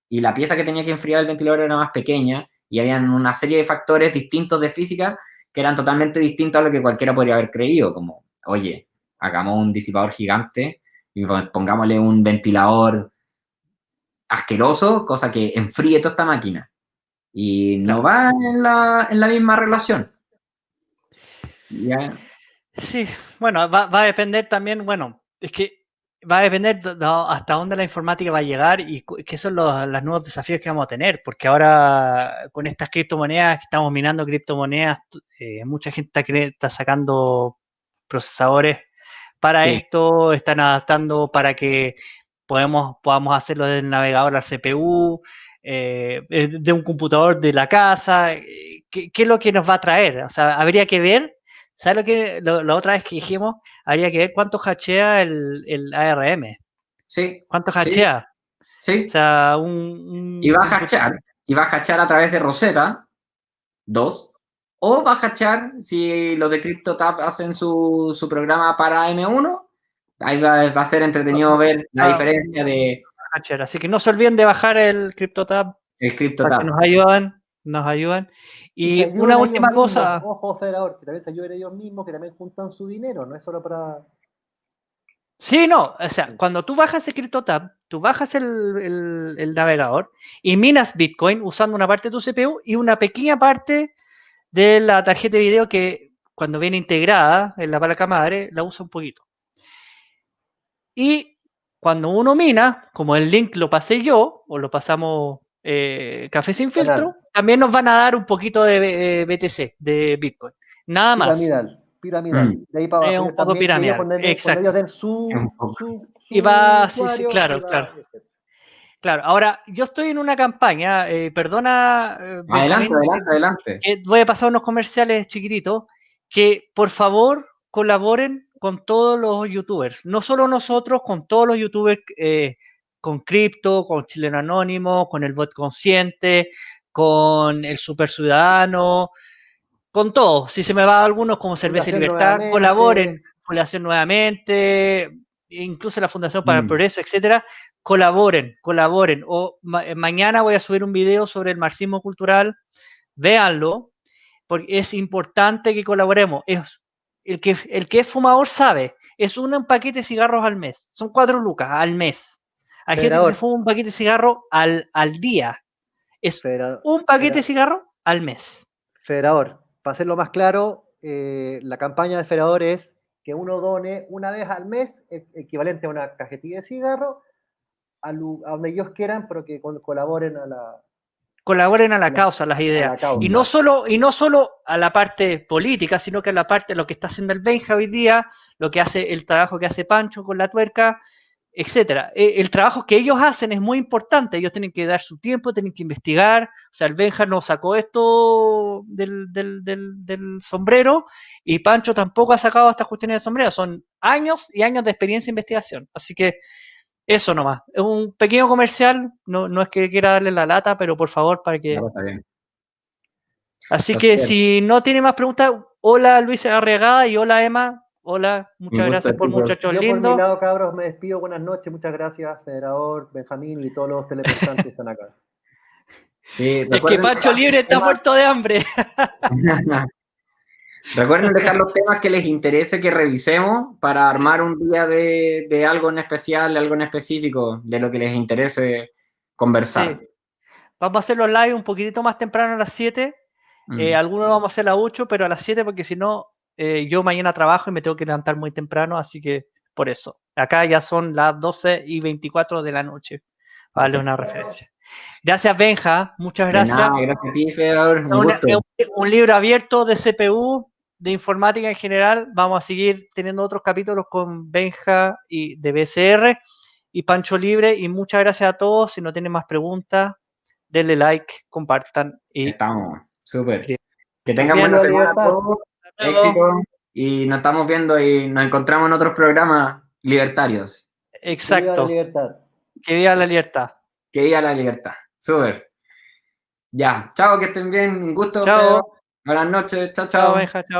y la pieza que tenía que enfriar el ventilador era más pequeña y habían una serie de factores distintos de física que eran totalmente distintos a lo que cualquiera podría haber creído, como, oye, hagamos un disipador gigante y pongámosle un ventilador asqueroso, cosa que enfríe toda esta máquina. Y no va en la misma relación. ¿Ya? Sí, bueno, va a depender también, bueno, es que va a depender hasta dónde la informática va a llegar y qué son los nuevos desafíos que vamos a tener, porque ahora con estas criptomonedas, que estamos minando criptomonedas, mucha gente está sacando procesadores para Sí. esto, están adaptando para que podamos hacerlo desde el navegador al CPU, de un computador de la casa. ¿Qué es lo que nos va a traer? O sea, habría que ver. ¿Sabes lo que la otra vez que dijimos? Habría que ver cuánto hachea el ARM. Sí, ¿Cuánto sí, hachea? sí. O sea, Y va a hachar a través de Rosetta 2, o va a hachar si los de CryptoTab hacen su programa para M1. Ahí va a ser entretenido ver la diferencia de hachera. Así que no se olviden de bajar el CryptoTab el para que CryptoTab. nos ayudan. Y se Y ayudan una ellos última mismos, cosa. ojo, Federador, que también se ayuden ellos mismos, que también juntan su dinero, no es solo para... Sí, no, o sea, cuando tú bajas el CryptoTab, tú bajas el navegador y minas Bitcoin usando una parte de tu CPU y una pequeña parte de la tarjeta de video que cuando viene integrada en la placa madre la usa un poquito. Y cuando uno mina, como el link lo pasé yo o lo pasamos Café Sin Filtro, también nos van a dar un poquito de BTC, de Bitcoin. Nada más. Piramidal. De ahí para abajo. Es un poco piramidal, cuando exacto. ellos den su Y va, sí, usuario, claro, claro. Claro, ahora yo estoy en una campaña, perdona, Benjamín, Adelante. que voy a pasar unos comerciales chiquititos, que por favor colaboren con todos los youtubers, no solo nosotros, con todos los youtubers, con Cripto, con Chileno Anónimo, con el Bot Consciente, con el Super Ciudadano, con todos. Si se me va algunos como Cerveza y Libertad, colaboren, Fundación Nuevamente, incluso la Fundación para el Progreso, etcétera, colaboren. O mañana voy a subir un video sobre el marxismo cultural, véanlo, porque es importante que colaboremos. El que es fumador sabe, es un paquete de cigarros al mes, son 4 lucas al mes. Hay gente que se fuma un paquete de cigarro al día. Es un paquete de cigarro al mes. Federador, para hacerlo más claro, la campaña de Federador es que uno done una vez al mes, equivalente a una cajetilla de cigarro, a donde ellos quieran, pero que colaboren a la causa, a las ideas. causa. Y no solo a la parte política, sino que a la parte de lo que está haciendo el Benja hoy día, lo que hace el trabajo que hace Pancho con la tuerca, etcétera. El trabajo que ellos hacen es muy importante. Ellos tienen que dar su tiempo, tienen que investigar. O sea, el Benja no sacó esto del sombrero y Pancho tampoco ha sacado estas cuestiones del sombrero. Son años y años de experiencia e investigación. Así que eso nomás. Es un pequeño comercial. No es que quiera darle la lata, pero por favor, para que... No, está bien. Así que si no tiene más preguntas, hola Luis Arriagada y hola Emma. Hola, muchas gracias por muchachos lindos. Yo por mi lado, cabros, me despido. Buenas noches. Muchas gracias, Federador, Benjamín y todos los telepensantes que están acá. Sí, es que Pancho Libre está muerto de hambre. Recuerden dejar los temas que les interese que revisemos para armar un día de algo en especial, algo en específico, de lo que les interese conversar. Sí. Vamos a hacer los live un poquitito más temprano a las 7. Algunos vamos a hacer a las 8, pero a las 7 porque si no, yo mañana trabajo y me tengo que levantar muy temprano, así que por eso. Acá ya son las 12:24 de la noche. Para darle una referencia. Gracias, Benja. Muchas gracias. Nada, gracias a ti, Fedor. Un libro abierto de CPU, de informática en general. Vamos a seguir teniendo otros capítulos con Benja y de BCR y Pancho Libre. Y muchas gracias a todos. Si no tienen más preguntas, denle like, compartan. Y estamos, súper. Que tengan buena semana a todos. éxito y nos estamos viendo y nos encontramos en otros programas libertarios. Viva la Exacto. libertad. Que viva la libertad. Que viva la libertad. Súper. Ya, chao, que estén bien. Un gusto, Chao. Feo. Buenas noches. Chao, Chao, chao. Benja, chao.